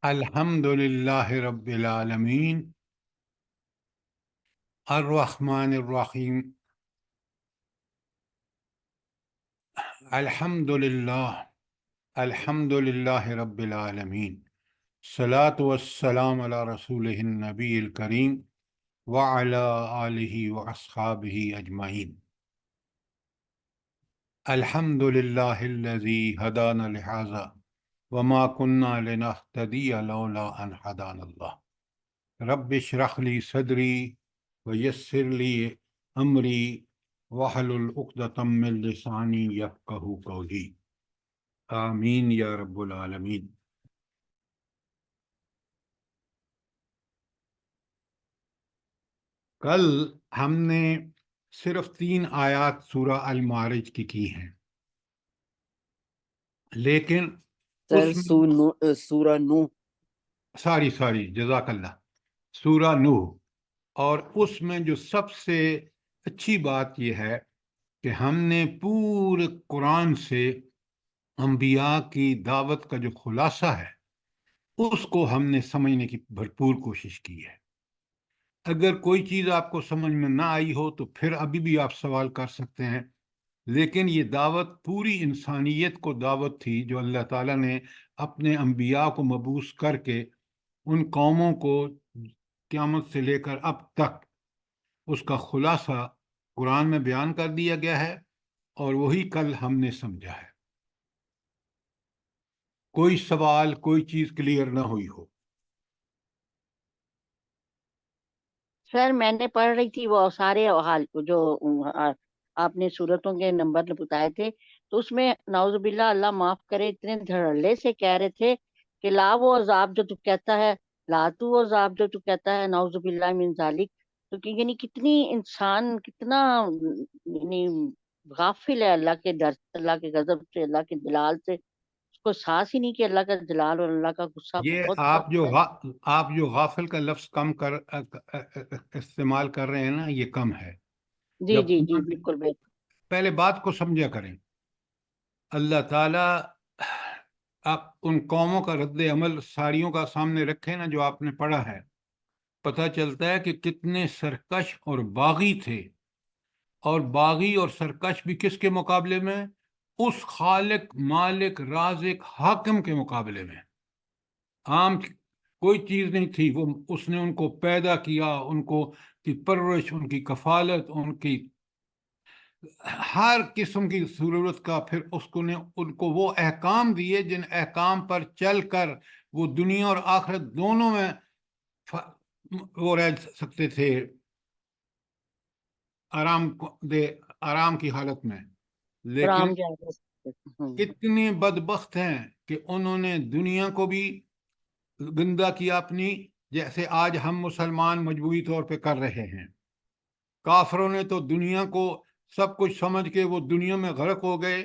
الحمد للہ رب العالمین الرحمن الرحیم الحمد للہ رب العالمین الصلاۃ والسلام علی رسولہ النبی الکریم وعلی آلہ واصحابہ اجمعین۔ الحمد للہ الذی ہدانا لہذا وما كنا لنہتدی لولا ان ہدانا اللہ۔ رب اشرح لی صدری ویسر لی امری واحلل عقدۃ من لسانی یفقہوا قولی، آمین یا رب العالمین۔ کل ہم نے صرف 3 آیات سورہ المعارج کی ہیں، لیکن سر اس میں سورہ نوح ساری جزاک اللہ، سورہ نوح، اور اس میں جو سب سے اچھی بات یہ ہے کہ ہم نے پورے قرآن سے انبیاء کی دعوت کا جو خلاصہ ہے اس کو ہم نے سمجھنے کی بھرپور کوشش کی ہے۔ اگر کوئی چیز آپ کو سمجھ میں نہ آئی ہو تو پھر ابھی بھی آپ سوال کر سکتے ہیں، لیکن یہ دعوت پوری انسانیت کو دعوت تھی جو اللہ تعالیٰ نے اپنے انبیاء کو مبعوث کر کے ان قوموں کو قیامت سے لے کر اب تک اس کا خلاصہ قرآن میں بیان کر دیا گیا ہے، اور وہی کل ہم نے سمجھا ہے۔ کوئی سوال، کوئی چیز کلیئر نہ ہوئی ہو؟ سر میں نے پڑھ رہی تھی وہ سارے حال جو آپ نے صورتوں کے نمبر بتائے تھے، تو اس میں نعوذ باللہ اللہ معاف کرے اتنے دھڑلے سے کہہ رہے تھے کہ لا وہ عذاب جو تو کہتا ہے، لا تو وہ عذاب جو تو کہتا ہے، نعوذ باللہ من ذالک۔ تو یعنی کتنی انسان کتنا یعنی غافل ہے اللہ کے ڈر سے، اللہ کے غضب سے، اللہ کے جلال سے، اس کو احساس ہی نہیں کہ اللہ کا جلال اور اللہ کا غصہ یہ بہت آپ سخت ہے۔ جو غافل کا لفظ کم استعمال کر رہے ہیں نا، یہ کم ہے۔ جی جب جی جی بالکل بالکل۔ پہلے بات کو سمجھا کریں، اللہ تعالیٰ آپ ان قوموں کا رد عمل ساریوں کا سامنے رکھے نا جو آپ نے پڑھا ہے، پتہ چلتا ہے کہ کتنے سرکش اور باغی تھے، اور باغی اور سرکش بھی کس کے مقابلے میں؟ اس خالق، مالک، رازق، حاکم کے مقابلے میں۔ عام کوئی چیز نہیں تھی، وہ اس نے ان کو پیدا کیا، ان کو کی پرورش، ان کی کفالت، ان کی ہر قسم کی ضرورت کا، پھر اس کو نے ان کو وہ احکام دیے جن احکام پر چل کر وہ دنیا اور آخرت دونوں میں وہ رہ سکتے تھے، آرام کی حالت میں۔ لیکن رام کیا کتنے بدبخت ہیں کہ انہوں نے دنیا کو بھی گندہ کیا اپنی، جیسے آج ہم مسلمان مجموعی طور پہ کر رہے ہیں۔ کافروں نے تو دنیا کو سب کچھ سمجھ کے وہ دنیا میں غرق ہو گئے،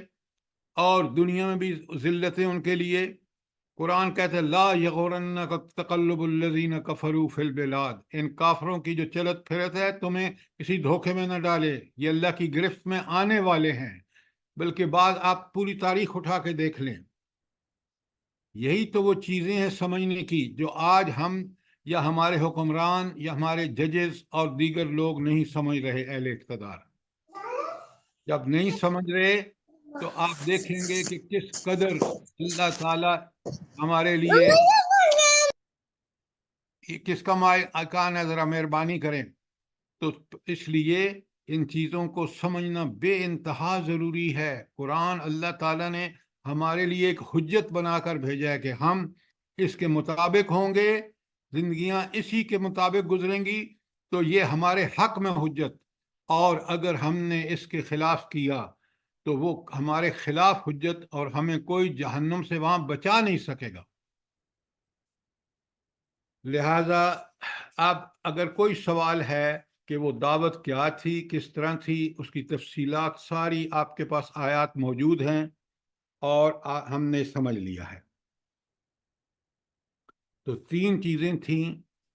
اور دنیا میں بھی ذلتیں ان کے لیے۔ قرآن کہتے ہیں لا یغرنک تقلب الذین کفروا فی البلاد، ان کافروں کی جو چلت پھرت ہے تمہیں کسی دھوکے میں نہ ڈالے، یہ اللہ کی گرفت میں آنے والے ہیں۔ بلکہ بعد آپ پوری تاریخ اٹھا کے دیکھ لیں، یہی تو وہ چیزیں ہیں سمجھنے کی جو آج ہم یا ہمارے حکمران یا ہمارے ججز اور دیگر لوگ نہیں سمجھ رہے، اہل اقتدار جب نہیں سمجھ رہے تو آپ دیکھیں گے کہ کس قدر اللہ تعالیٰ ہمارے لیے کس کا مکان ہے، ذرا مہربانی کریں۔ تو اس لیے ان چیزوں کو سمجھنا بے انتہا ضروری ہے۔ قرآن اللہ تعالیٰ نے ہمارے لیے ایک حجت بنا کر بھیجا ہے کہ ہم اس کے مطابق ہوں گے، زندگیاں اسی کے مطابق گزریں گی تو یہ ہمارے حق میں حجت، اور اگر ہم نے اس کے خلاف کیا تو وہ ہمارے خلاف حجت، اور ہمیں کوئی جہنم سے وہاں بچا نہیں سکے گا۔ لہذا اب اگر کوئی سوال ہے کہ وہ دعوت کیا تھی، کس طرح تھی، اس کی تفصیلات ساری آپ کے پاس آیات موجود ہیں، اور ہم نے سمجھ لیا ہے۔ تو 3 چیزیں تھیں،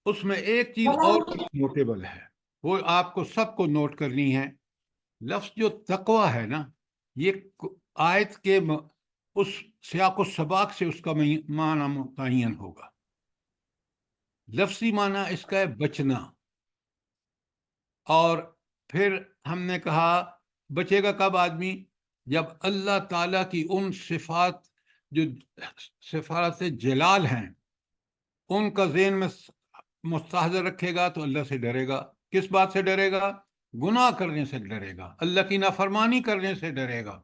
اس میں ایک چیز اور نوٹیبل ہے، وہ آپ کو سب کو نوٹ کرنی ہے۔ لفظ جو تقوی ہے نا، یہ آیت کے اس سیاق و سباق سے اس کا معنی متعین ہوگا۔ لفظی معنی اس کا ہے بچنا. اور پھر ہم نے کہا بچے گا کب آدمی؟ جب اللہ تعالیٰ کی ان صفات جو صفات جلال ہیں ان کا ذہن میں مستحضر رکھے گا تو اللہ سے ڈرے گا. کس بات سے ڈرے گا؟ گناہ کرنے سے ڈرے گا، اللہ کی نافرمانی کرنے سے ڈرے گا.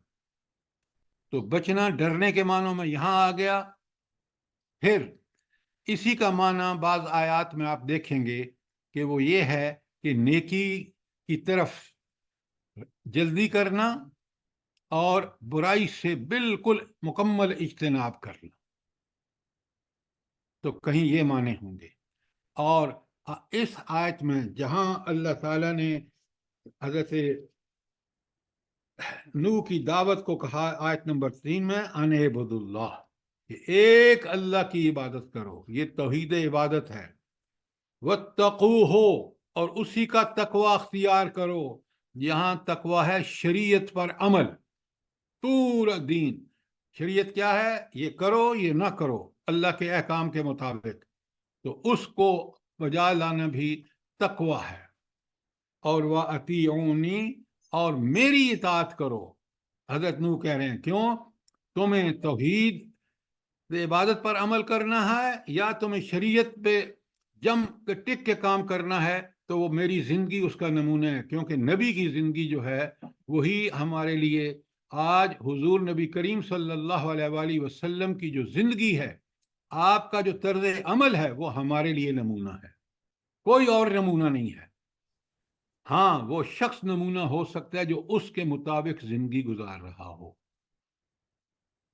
تو بچنا ڈرنے کے معنوں میں یہاں آ گیا. پھر اسی کا معنی بعض آیات میں آپ دیکھیں گے کہ وہ یہ ہے کہ نیکی کی طرف جلدی کرنا اور برائی سے بالکل مکمل اجتناب کرنا. تو کہیں یہ معنی ہوں گے. اور اس آیت میں جہاں اللہ تعالیٰ نے حضرت نوح کی دعوت کو کہا آیت نمبر 3 میں ان اعبدوا اللہ، کہ ایک اللہ کی عبادت کرو، یہ توحید عبادت ہے. واتقوہ، اور اسی کا تقوی اختیار کرو. یہاں تقوی ہے شریعت پر عمل، پورا دین. شریعت کیا ہے؟ یہ کرو یہ نہ کرو اللہ کے احکام کے مطابق. تو اس کو بجا لانا بھی تقوی ہے. اور وَأَطِیعُونِی، اور میری اطاعت کرو. حضرت نوح کہہ رہے ہیں کیوں؟ تمہیں توحید عبادت پر عمل کرنا ہے یا تمہیں شریعت پہ جم کے ٹک کے کام کرنا ہے؟ تو وہ میری زندگی اس کا نمونہ ہے، کیونکہ نبی کی زندگی جو ہے وہی ہمارے لیے آج حضور نبی کریم صلی اللہ علیہ وآلہ وسلم کی جو زندگی ہے، آپ کا جو طرز عمل ہے، وہ ہمارے لیے نمونہ ہے، کوئی اور نمونہ نہیں ہے. ہاں وہ شخص نمونہ ہو سکتا ہے جو اس کے مطابق زندگی گزار رہا ہو.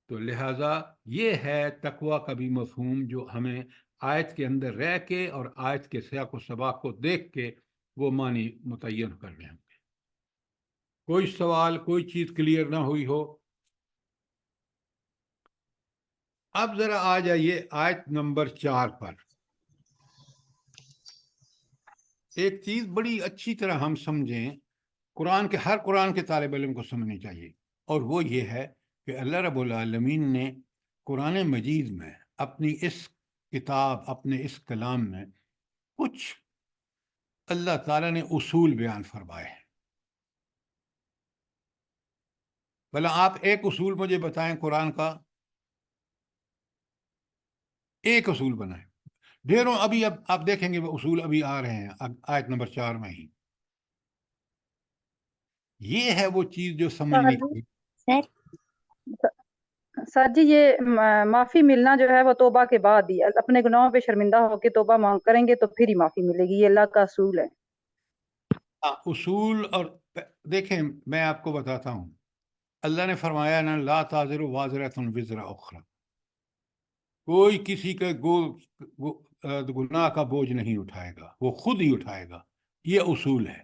تو لہٰذا یہ ہے تقوی کا بھی مفہوم جو ہمیں آیت کے اندر رہ کے اور آیت کے سیاق و سباق کو دیکھ کے وہ معنی متعین کرنے ہوں گے. کوئی سوال، کوئی چیز کلیئر نہ ہوئی ہو؟ اب ذرا آ جائیے آیت نمبر 4 پر. ایک چیز بڑی اچھی طرح ہم سمجھیں، ہر قرآن کے طالب علم کو سمجھنی چاہیے، اور وہ یہ ہے کہ اللہ رب العالمین نے قرآن مجید میں اپنی اس کتاب، اپنے اس کلام میں کچھ اللہ تعالیٰ نے اصول بیان فرمائے ہیں. بھلا آپ ایک اصول مجھے بتائیں قرآن کا، ایک اصول بنائیں. ڈھیروں ابھی اب آپ دیکھیں گے وہ اصول ابھی آ رہے ہیں آیت نمبر 4 میں ہی. یہ ہے وہ چیز جو سمجھنے کی. سر جی یہ معافی ملنا جو ہے وہ توبہ کے بعد ہی، اپنے گناہوں پہ شرمندہ ہو کے توبہ مانگ کریں گے تو پھر ہی معافی ملے گی، یہ اللہ کا اصول ہے. اصول. اور دیکھیں میں آپ کو بتاتا ہوں، اللہ نے فرمایا نا لا تازر وازرۃ وزر اخری، کوئی کسی کے گناہ کا بوجھ نہیں اٹھائے گا، وہ خود ہی اٹھائے گا. یہ اصول ہے.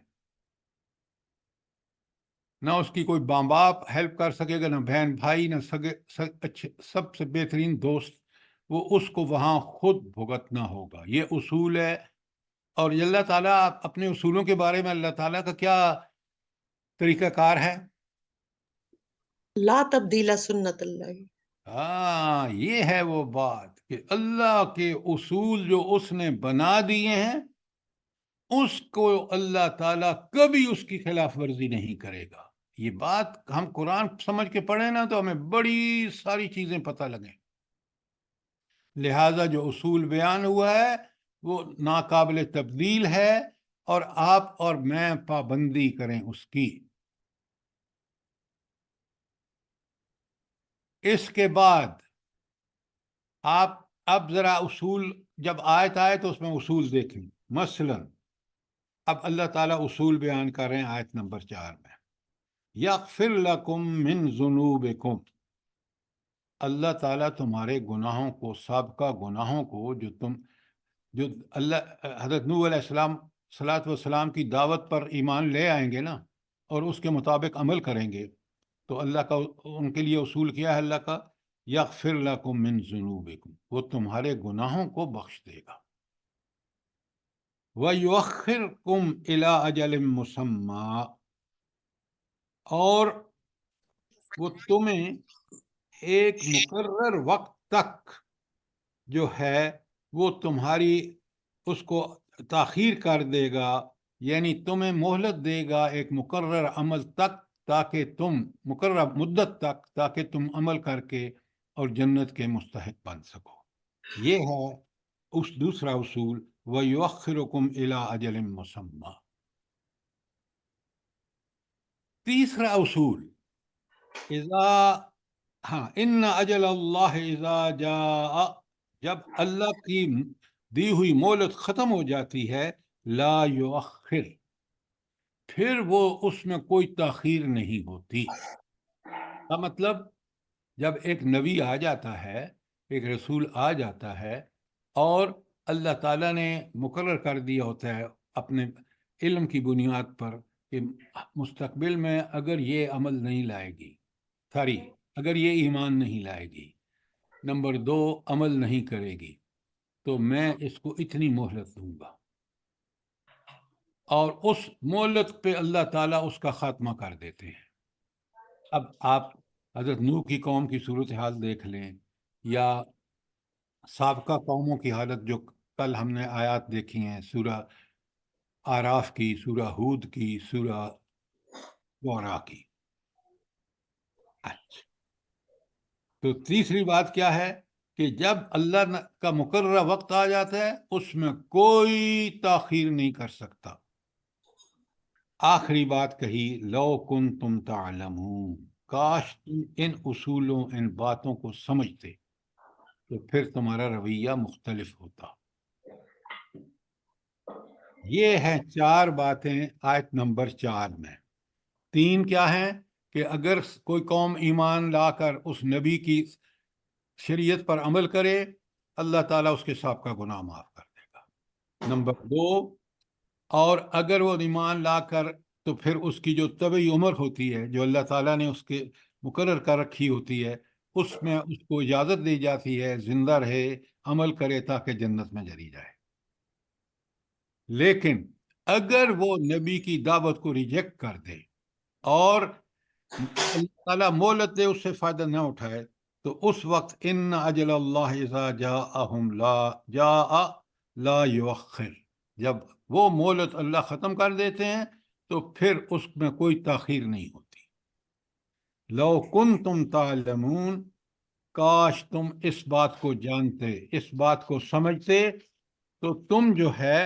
نہ اس کی کوئی ماں باپ ہیلپ کر سکے گا، نہ بہن بھائی، نہ سگے اچھے سب سے بہترین دوست، وہ اس کو وہاں خود بھگتنا ہوگا. یہ اصول ہے. اور اللہ تعالیٰ اپنے اصولوں کے بارے میں اللہ تعالیٰ کا کیا طریقہ کار ہے؟ لا تبدیل سنت اللہ. ہاں یہ ہے وہ بات کہ اللہ کے اصول جو اس نے بنا دیے ہیں اس کو اللہ تعالیٰ کبھی اس کی خلاف ورزی نہیں کرے گا. یہ بات ہم قرآن سمجھ کے پڑھیں نا تو ہمیں بڑی ساری چیزیں پتہ لگیں. لہذا جو اصول بیان ہوا ہے وہ ناقابل تبدیل ہے، اور آپ اور میں پابندی کریں اس کی. اس کے بعد آپ اب ذرا اصول، جب آیت آئے تو اس میں اصول دیکھیں. مثلا اب اللہ تعالیٰ اصول بیان کر رہے ہیں آیت نمبر 4 میں. یغفر لکم من ذنوبکم، اللہ تعالیٰ تمہارے گناہوں کو، سابقہ گناہوں کو جو اللہ حضرت نوح علیہ السلام صلاۃ والسلام کی دعوت پر ایمان لے آئیں گے نا اور اس کے مطابق عمل کریں گے تو اللہ کا ان کے لیے اصول کیا ہے اللہ کا؟ یغفر لکم من ذنوبکم، وہ تمہارے گناہوں کو بخش دے گا. وَيُؤَخِّرْكُمْ إِلَىٰ أَجَلٍ مُّسَمًّى، اور وہ تمہیں ایک مقرر وقت تک جو ہے وہ تمہاری اس کو تاخیر کر دے گا، یعنی تمہیں مہلت دے گا ایک مقرر عمل تک، تاکہ تم مقرر مدت تک تاکہ تم عمل کر کے اور جنت کے مستحق بن سکو۔ یہ ہے اس دوسرا اصول، وَيُؤَخِّرُكُمْ إِلَىٰ أَجَلٍ مُّسَمًّى۔ تیسرا اصول، ان اجل اللہ اذا جاء، جب اللہ کی دی ہوئی مہلت ختم ہو جاتی ہے، لا یؤخر، پھر وہ اس میں کوئی تاخیر نہیں ہوتی۔ کا مطلب جب ایک نبی آ جاتا ہے، ایک رسول آ جاتا ہے، اور اللہ تعالیٰ نے مقرر کر دیا ہوتا ہے اپنے علم کی بنیاد پر کہ مستقبل میں اگر یہ عمل نہیں لائے گی، اگر یہ ایمان نہیں لائے گی، نمبر 2 عمل نہیں کرے گی، تو میں اس کو اتنی مہلت دوں گا، اور اس مہلت پہ اللہ تعالیٰ اس کا خاتمہ کر دیتے ہیں۔ اب آپ حضرت نوح کی قوم کی صورتحال دیکھ لیں، یا سابقہ قوموں کی حالت جو کل ہم نے آیات دیکھی ہیں، سورہ آراف کی، سورہ ہود کی، سورہ شعراء کی۔ اچھا، تو تیسری بات کیا ہے کہ جب اللہ کا مقررہ وقت آ جاتا ہے، اس میں کوئی تاخیر نہیں کر سکتا۔ آخری بات کہی، لو کنتم تعلمون، کاش تم ان اصولوں، ان باتوں کو سمجھتے تو پھر تمہارا رویہ مختلف ہوتا۔ یہ ہیں 4 باتیں آیت نمبر 4 میں۔ 3 کیا ہیں کہ اگر کوئی قوم ایمان لا کر اس نبی کی شریعت پر عمل کرے، اللہ تعالیٰ اس کے سابقہ گناہ معاف کر دے گا۔ نمبر 2، اور اگر وہ ایمان لا کر، تو پھر اس کی جو طبعی عمر ہوتی ہے، جو اللہ تعالیٰ نے اس کے مقرر کر رکھی ہوتی ہے، اس میں اس کو اجازت دی جاتی ہے زندہ رہے، عمل کرے تاکہ جنت میں چلی جائے۔ لیکن اگر وہ نبی کی دعوت کو ریجیکٹ کر دے اور اللہ تعالیٰ مہلت دے، اس سے فائدہ نہ اٹھائے، تو اس وقت ان اجل اللہ اذا جاءہم لا یؤخر، جب وہ مہلت اللہ ختم کر دیتے ہیں تو پھر اس میں کوئی تاخیر نہیں ہوتی۔ لو کنتم تعلمون، کاش تم اس بات کو جانتے، اس بات کو سمجھتے، تو تم جو ہے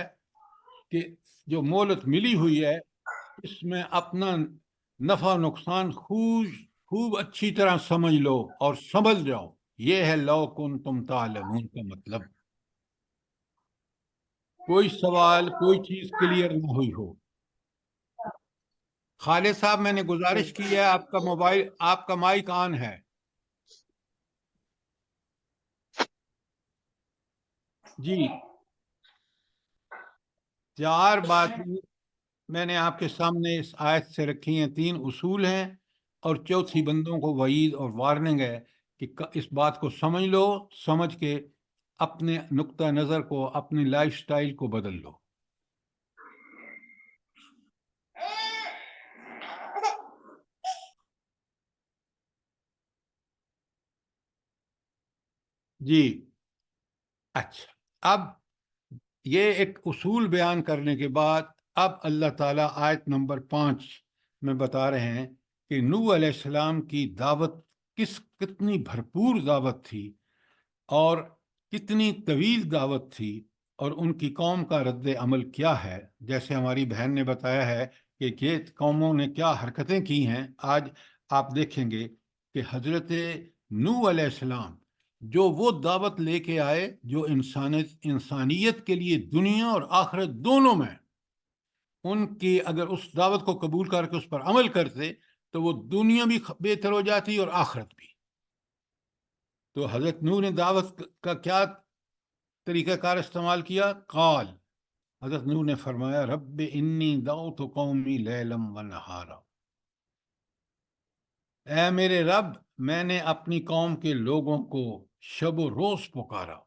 کہ جو مہلت ملی ہوئی ہے، اس میں اپنا نفع نقصان خوب اچھی طرح سمجھ لو اور سمجھ جاؤ۔ یہ ہے لو کنتم تعلمون کا مطلب۔ کوئی سوال، کوئی چیز کلیئر نہ ہوئی ہو؟ خالد صاحب، میں نے گزارش کی ہے، آپ کا موبائل، آپ کا مائک آن ہے۔ جی، 4 باتیں میں نے آپ کے سامنے اس آیت سے رکھی ہیں، 3 اصول ہیں، اور چوتھی بندوں کو وعید اور وارننگ ہے کہ اس بات کو سمجھ لو، سمجھ کے اپنے نقطہ نظر کو، اپنی لائف سٹائل کو بدل لو۔ جی، اچھا، اب یہ ایک اصول بیان کرنے کے بعد اب اللہ تعالیٰ آیت نمبر 5 میں بتا رہے ہیں کہ نوح علیہ السلام کی دعوت کتنی بھرپور دعوت تھی، اور کتنی طویل دعوت تھی، اور ان کی قوم کا رد عمل کیا ہے۔ جیسے ہماری بہن نے بتایا ہے کہ یہ قوموں نے کیا حرکتیں کی ہیں۔ آج آپ دیکھیں گے کہ حضرت نوح علیہ السلام جو وہ دعوت لے کے آئے جو انسانیت کے لیے دنیا اور آخرت دونوں میں، ان کی اگر اس دعوت کو قبول کر کے اس پر عمل کرتے تو وہ دنیا بھی بہتر ہو جاتی اور آخرت بھی۔ تو حضرت نوح نے دعوت کا کیا طریقہ کار استعمال کیا؟ قال، حضرت نوح نے فرمایا، رب انی دعوت قومی لیلا و نہارا، اے میرے رب، میں نے اپنی قوم کے لوگوں کو شب و روز پکارا،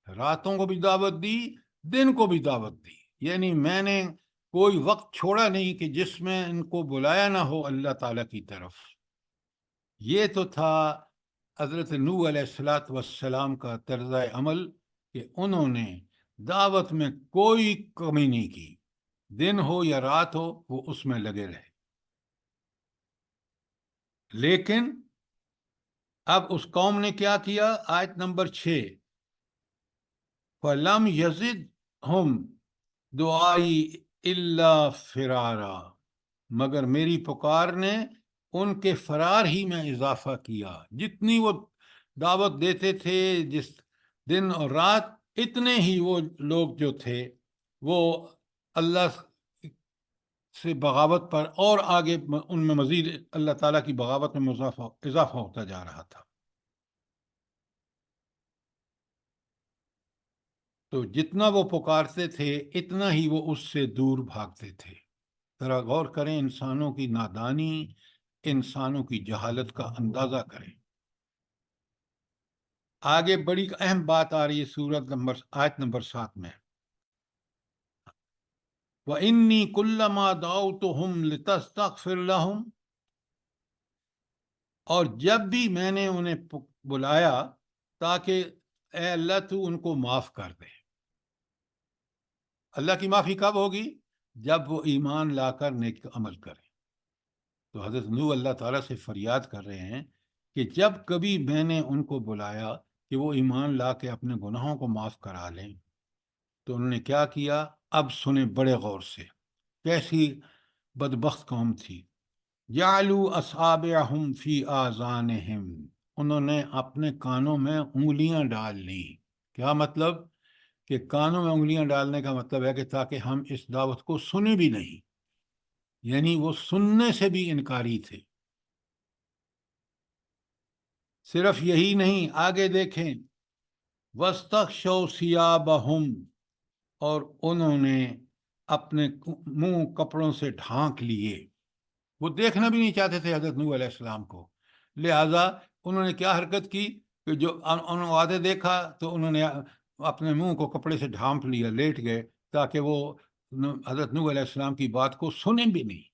راتوں کو بھی دعوت دی، دن کو بھی دعوت دی، یعنی میں نے کوئی وقت چھوڑا نہیں کہ جس میں ان کو بلایا نہ ہو اللہ تعالیٰ کی طرف۔ یہ تو تھا حضرت نوح علیہ السلام کا طرز عمل کہ انہوں نے دعوت میں کوئی کمی نہیں کی، دن ہو یا رات ہو وہ اس میں لگے رہے۔ لیکن اب اس قوم نے کیا کیا؟ آیت نمبر 6، فَلَمْ يَزِدْهُمْ دُعَائِي إِلَّا فِرَارًا، مگر میری پکار نے ان کے فرار ہی میں اضافہ کیا۔ جتنی وہ دعوت دیتے تھے جس دن اور رات، اتنے ہی وہ لوگ جو تھے وہ اللہ سے بغاوت پر اور آگے ان میں مزید اللہ تعالیٰ کی بغاوت میں اضافہ ہوتا جا رہا تھا۔ تو جتنا وہ پکارتے تھے اتنا ہی وہ اس سے دور بھاگتے تھے۔ ذرا غور کریں، انسانوں کی نادانی، انسانوں کی جہالت کا اندازہ کریں۔ آگے بڑی اہم بات آ رہی ہے آیت نمبر 7 میں، وَإِنِّي كُلَّمَا دَعَوْتُهُمْ لِتَسْتَغْفِرَ لَهُمْ، اور جب بھی میں نے انہیں بلایا تاکہ اے اللہ تو ان کو معاف کر دے۔ اللہ کی معافی کب ہوگی؟ جب وہ ایمان لا کر نیک عمل کریں۔ تو حضرت نوح اللہ تعالیٰ سے فریاد کر رہے ہیں کہ جب کبھی میں نے ان کو بلایا کہ وہ ایمان لا کے اپنے گناہوں کو معاف کرا لیں، تو انہوں نے کیا کیا؟ اب سنیں بڑے غور سے، کیسی بدبخت قوم تھی۔ جعلوا اصابعہم فی آذانہم، انہوں نے اپنے کانوں میں انگلیاں ڈال لیں۔ کیا مطلب؟ کہ کانوں میں انگلیاں ڈالنے کا مطلب ہے کہ تاکہ ہم اس دعوت کو سنیں بھی نہیں، یعنی وہ سننے سے بھی انکاری تھے۔ صرف یہی نہیں، آگے دیکھیں، وَاسْتَغْشَوْا ثِيَابَهُمْ، اور انہوں نے اپنے منہ کپڑوں سے ڈھانک لیے۔ وہ دیکھنا بھی نہیں چاہتے تھے حضرت نوح علیہ السلام کو، لہذا انہوں نے کیا حرکت کی کہ جو انہوں نے وعدے دیکھا تو انہوں نے اپنے منہ کو کپڑے سے ڈھانپ لیا، لیٹ گئے تاکہ وہ حضرت نوح علیہ السلام کی بات کو سنیں بھی نہیں۔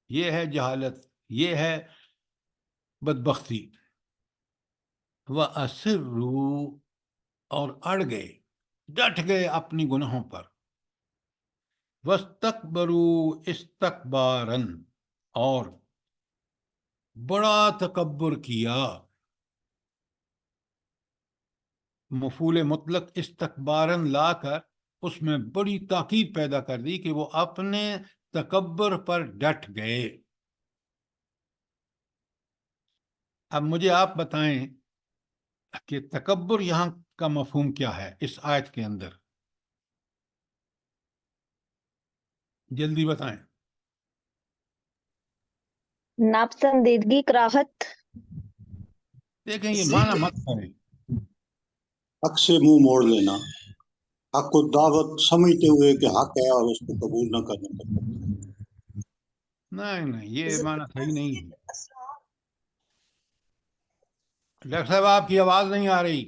یہ ہے جہالت، یہ ہے بدبختی۔ وَأَسِرُّوا، اور اڑ گئے، ڈٹ گئے اپنی گناہوں پر۔ وَاسْتَكْبَرُوا اسْتِكْبَارًا، اور بڑا تکبر کیا۔ مفعول مطلق استکباراً لا کر اس میں بڑی تاکید پیدا کر دی کہ وہ اپنے تکبر پر ڈٹ گئے۔ اب مجھے آپ بتائیں کہ تکبر یہاں کا مفہوم کیا ہے اس آیت کے اندر؟ جلدی بتائیں۔ ناپسندیدگی، کراہت۔ دیکھیں یہ ضد، معنی مت کریں۔ حق سے منہ موڑ لینا، حق کو دعوت سمجھتے ہوئے کہ حق ہے اور اس کو قبول نہ کرنے کا۔ نہیں یہ ضد معنی صحیح نہیں ضد ہے۔ اصرار۔ ڈاکٹر صاحب آپ کی آواز نہیں آ رہی۔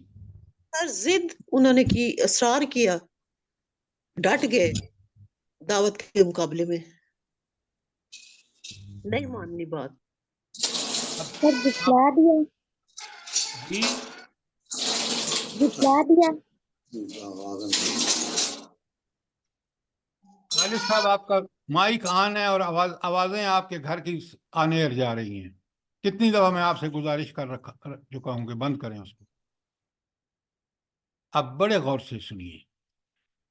سر ضد انہوں نے کی، اصرار کیا، ڈٹ گئے دعوت کے مقابلے میں، نہیں ماننی بات۔ سر جھٹلا دیا، جی جھٹلا دیا۔ خالد صاحب آپ کا مائک آن ہے اور آوازیں آپ کے گھر کی آن ایئر جا رہی ہیں۔ کتنی دفعہ میں آپ سے گزارش کر چکا ہوں کہ بند کریں اس کو۔ اب بڑے غور سے سنیے،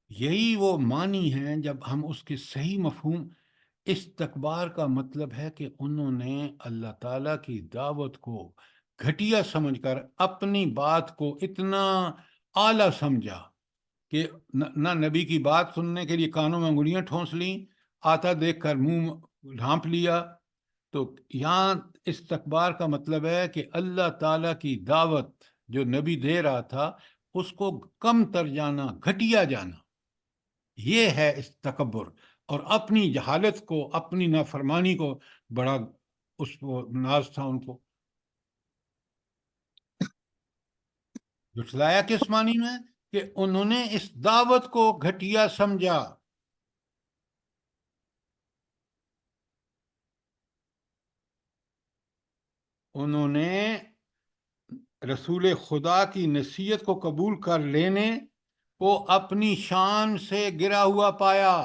یہی وہ معنی ہیں جب ہم اس کے صحیح مفہوم، استکبار کا مطلب ہے کہ انہوں نے اللہ تعالیٰ کی دعوت کو گھٹیا سمجھ کر اپنی بات کو اتنا اعلیٰ سمجھا کہ نہ نبی کی بات سننے کے لیے کانوں میں انگلیاں ٹھونس لیں، آتا دیکھ کر منہ ڈھانپ لیا۔ تو یہاں استکبار کا مطلب ہے کہ اللہ تعالیٰ کی دعوت جو نبی دے رہا تھا اس کو کم تر جانا، گھٹیا جانا، یہ ہے تکبر۔ اور اپنی جہالت کو، اپنی نافرمانی کو بڑا اس کو ناز تھا ان کو۔ جھٹلایا کس معنی میں؟ کہ انہوں نے اس دعوت کو گھٹیا سمجھا۔ انہوں نے رسول خدا کی نصیحت کو قبول کر لینے کو اپنی شان سے گرا ہوا پایا.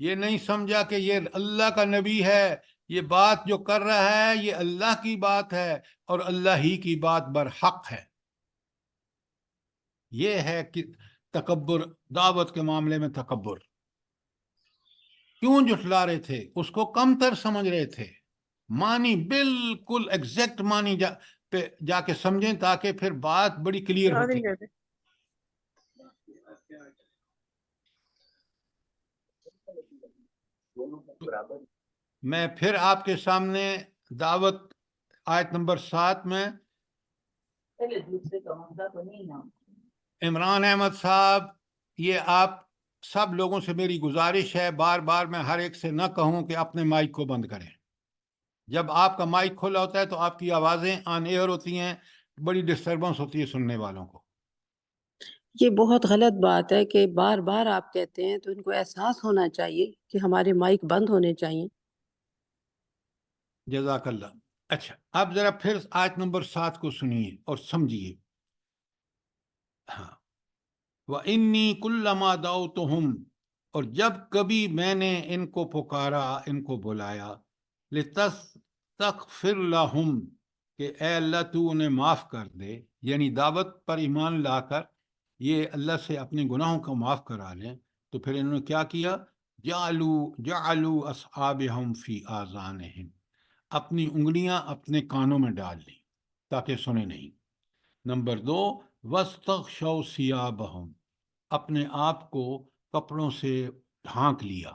یہ نہیں سمجھا کہ یہ اللہ کا نبی ہے، یہ بات جو کر رہا ہے یہ اللہ کی بات ہے اور اللہ ہی کی بات برحق ہے. یہ ہے کہ تکبر، دعوت کے معاملے میں تکبر. کیوں جھٹلا رہے تھے؟ اس کو کم تر سمجھ رہے تھے. معنی بالکل ایگزیکٹ معنی پہ جا کے سمجھیں تاکہ پھر بات بڑی کلیئر ہوتی. میں پھر آپ کے سامنے دعوت آیت نمبر 7 میں عمران احمد صاحب، یہ آپ سب لوگوں سے میری گزارش ہے، بار بار میں ہر ایک سے نہ کہوں کہ اپنے مائک کو بند کریں. جب آپ کا مائک کھلا ہوتا ہے تو آپ کی آوازیں آن ایئر ہوتی ہیں، بڑی ڈسٹربنس ہوتی ہے سننے والوں کو. یہ بہت غلط بات ہے کہ بار بار آپ کہتے ہیں، تو ان کو احساس ہونا چاہیے کہ ہمارے مائک بند ہونے چاہیے. جزاک اللہ. اچھا، اب ذرا پھر آیت نمبر 7 کو سنیے اور سمجھیے. ہاں، وَإِنِّي كُلَّمَا دَعَوْتُهُمْ، اور جب کبھی میں نے ان کو پکارا، ان کو بلایا، لِتَسْتَغْفِرْ لَهُمْ، کہ اے اللہ تو انہیں معاف کر دے، یعنی دعوت پر ایمان لا کر یہ اللہ سے اپنے گناہوں کو معاف کرا لیں، تو پھر انہوں نے کیا کیا؟ جعلوا اصحابہم فی آذانہم، اپنی انگلیاں اپنے کانوں میں ڈال لیں تاکہ سنے نہیں. نمبر 2، وَاسْتَغْشَوْا ثِيَابَهُمْ، اپنے آپ کو کپڑوں سے ڈھانک لیا،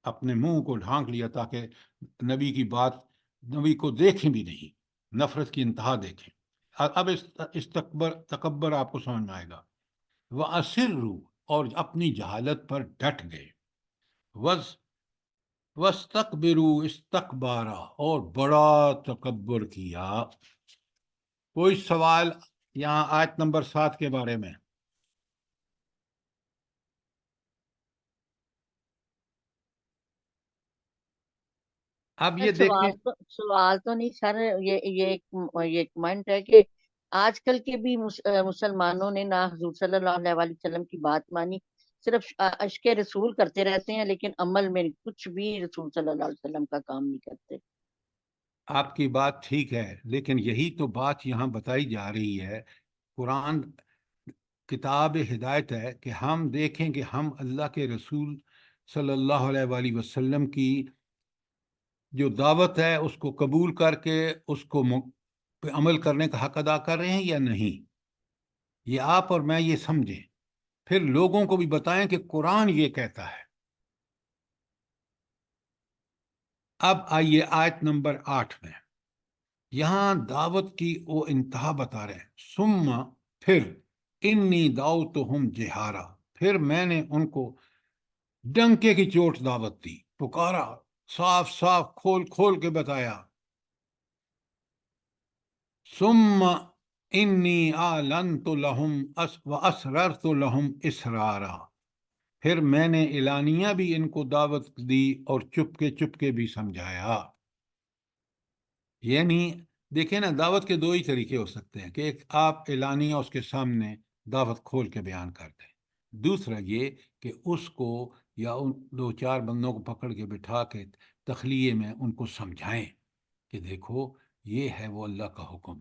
اپنے منہ کو ڈھانک لیا تاکہ نبی کی بات، نبی کو دیکھیں بھی نہیں، نفرت کی انتہا دیکھیں. اب اس تکبر آپ کو سمجھ میں آئے گا. وَأَسِرُّوا، اور اپنی جہالت پر ڈٹ گئے. وَاسْتَكْبِرُوا اسْتِكْبَارًا، اور بڑا تکبر کیا. کوئی سوال یہاں آیت نمبر 7 کے بارے میں؟ اب یہ دیکھیں، سوال تو نہیں سر، یہ کمنٹ ہے کہ آج کل کے بھی مسلمانوں نے نہ حضور صلی اللہ علیہ وسلم کی بات مانی، صرف عشق رسول کرتے رہتے ہیں، لیکن عمل میں کچھ بھی رسول صلی اللہ علیہ وسلم کا کام نہیں کرتے. آپ کی بات ٹھیک ہے، لیکن یہی تو بات یہاں بتائی جا رہی ہے. قرآن کتاب ہدایت ہے کہ ہم دیکھیں کہ ہم اللہ کے رسول صلی اللہ علیہ وآلہ وسلم کی جو دعوت ہے اس کو قبول کر کے اس کو پہ عمل کرنے کا حق ادا کر رہے ہیں یا نہیں. یہ آپ اور میں یہ سمجھیں، پھر لوگوں کو بھی بتائیں کہ قرآن یہ کہتا ہے. اب آئیے آیت نمبر 8 میں، یہاں دعوت کی وہ انتہا بتا رہے ہیں. ثم، پھر، انی دعوتہم جہارا، پھر میں نے ان کو ڈنکے کی چوٹ دعوت دی، پکارا، صاف صاف کھول کھول کے بتایا. ثم انی اعلنت لہم واسررت لہم اسرارا، پھر میں نے اعلانیہ بھی ان کو دعوت دی اور چپ کے بھی سمجھایا. یعنی دیکھیں نا، دعوت کے دو ہی طریقے ہو سکتے ہیں کہ ایک آپ اعلانیہ اس کے سامنے دعوت کھول کے بیان کر دیں، دوسرا یہ کہ اس کو یا ان 2-4 بندوں کو پکڑ کے بٹھا کے تخلیے میں ان کو سمجھائیں کہ دیکھو یہ ہے وہ اللہ کا حکم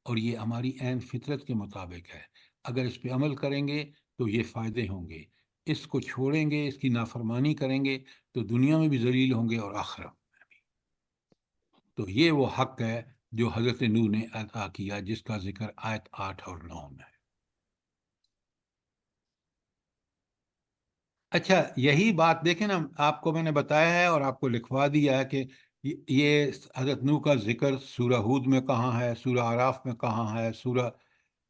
اور یہ ہماری عین فطرت کے مطابق ہے، اگر اس پہ عمل کریں گے تو یہ فائدے ہوں گے، اس کو چھوڑیں گے، اس کی نافرمانی کریں گے تو دنیا میں بھی ذلیل ہوں گے اور آخرت میں بھی. تو یہ وہ حق ہے جو حضرت نوح نے ادا کیا، جس کا ذکر آیت 8 اور 9 میں ہے. اچھا، یہی بات دیکھیں نا، آپ کو میں نے بتایا ہے اور آپ کو لکھوا دیا ہے کہ یہ حضرت نوح کا ذکر سورہ ہود میں کہاں ہے، سورہ اعراف میں کہاں ہے، سورہ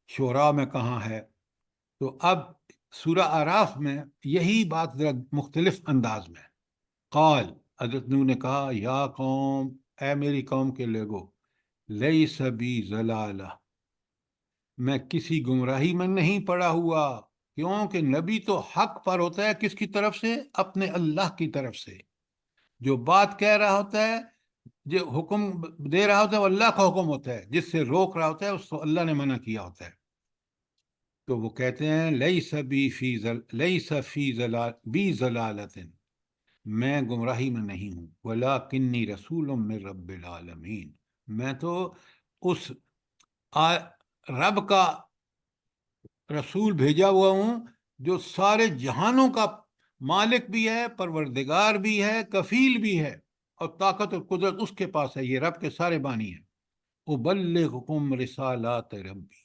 شعراء میں کہاں ہے. تو اب سورہ اعراف میں یہی بات ذرا مختلف انداز میں، قال، حضرت نوح نے کہا، یا قوم، اے میری قوم کے لوگو، لیس بی ضلالہ، میں کسی گمراہی میں نہیں پڑا ہوا، کیونکہ نبی تو حق پر ہوتا ہے، کس کی طرف سے؟ اپنے اللہ کی طرف سے. جو بات کہہ رہا ہوتا ہے، جو حکم دے رہا ہوتا ہے وہ اللہ کا حکم ہوتا ہے، جس سے روک رہا ہوتا ہے اس کو اللہ نے منع کیا ہوتا ہے. تو وہ کہتے ہیں لیس فی ضلالۃ، میں گمراہی میں نہیں ہوں، ولکنی رسول من رب العالمین، میں تو اس رب کا رسول بھیجا ہوا ہوں جو سارے جہانوں کا مالک بھی ہے، پروردگار بھی ہے، کفیل بھی ہے، اور طاقت اور قدرت اس کے پاس ہے، یہ رب کے سارے بانی ہیں۔ ابلغکم رسالات ربی،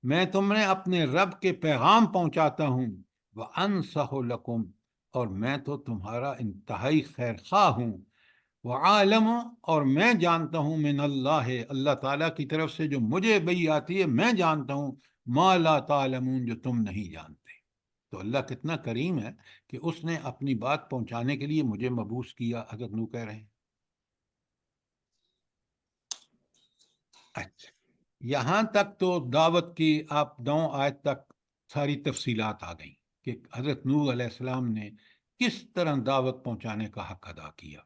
میں تمہیں اپنے رب کے پیغام پہنچاتا ہوں، وانصح لکم، اور میں تو تمہارا انتہائی خیر خواہ ہوں، وعالم، اور میں جانتا ہوں، من اللہ تعالیٰ کی طرف سے جو مجھے وحی آتی ہے میں جانتا ہوں، ما لا تعلمون، جو تم نہیں جانتے۔ تو اللہ کتنا کریم ہے کہ اس نے اپنی بات پہنچانے کے لیے مجھے مبعوث کیا، حضرت نوح کہہ رہے ہیں۔ اچھا، یہاں تک تو دعوت کی آپ 9 آیت تک ساری تفصیلات آ گئیں کہ حضرت نوح علیہ السلام نے کس طرح دعوت پہنچانے کا حق ادا کیا۔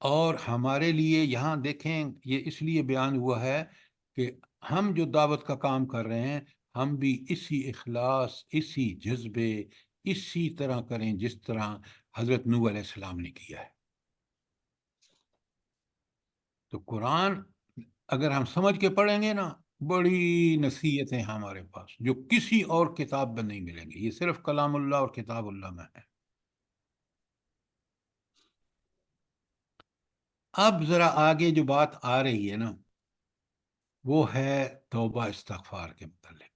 اور ہمارے لیے یہاں دیکھیں، یہ اس لیے بیان ہوا ہے کہ ہم جو دعوت کا کام کر رہے ہیں، ہم بھی اسی اخلاص، اسی جذبے، اسی طرح کریں جس طرح حضرت نوح علیہ السلام نے کیا ہے۔ تو قرآن اگر ہم سمجھ کے پڑھیں گے نا، بڑی نصیحتیں ہمارے پاس جو کسی اور کتاب میں نہیں ملیں گے، یہ صرف کلام اللہ اور کتاب اللہ میں ہے۔ اب ذرا آگے جو بات آ رہی ہے نا، وہ ہے توبہ استغفار کے متعلق۔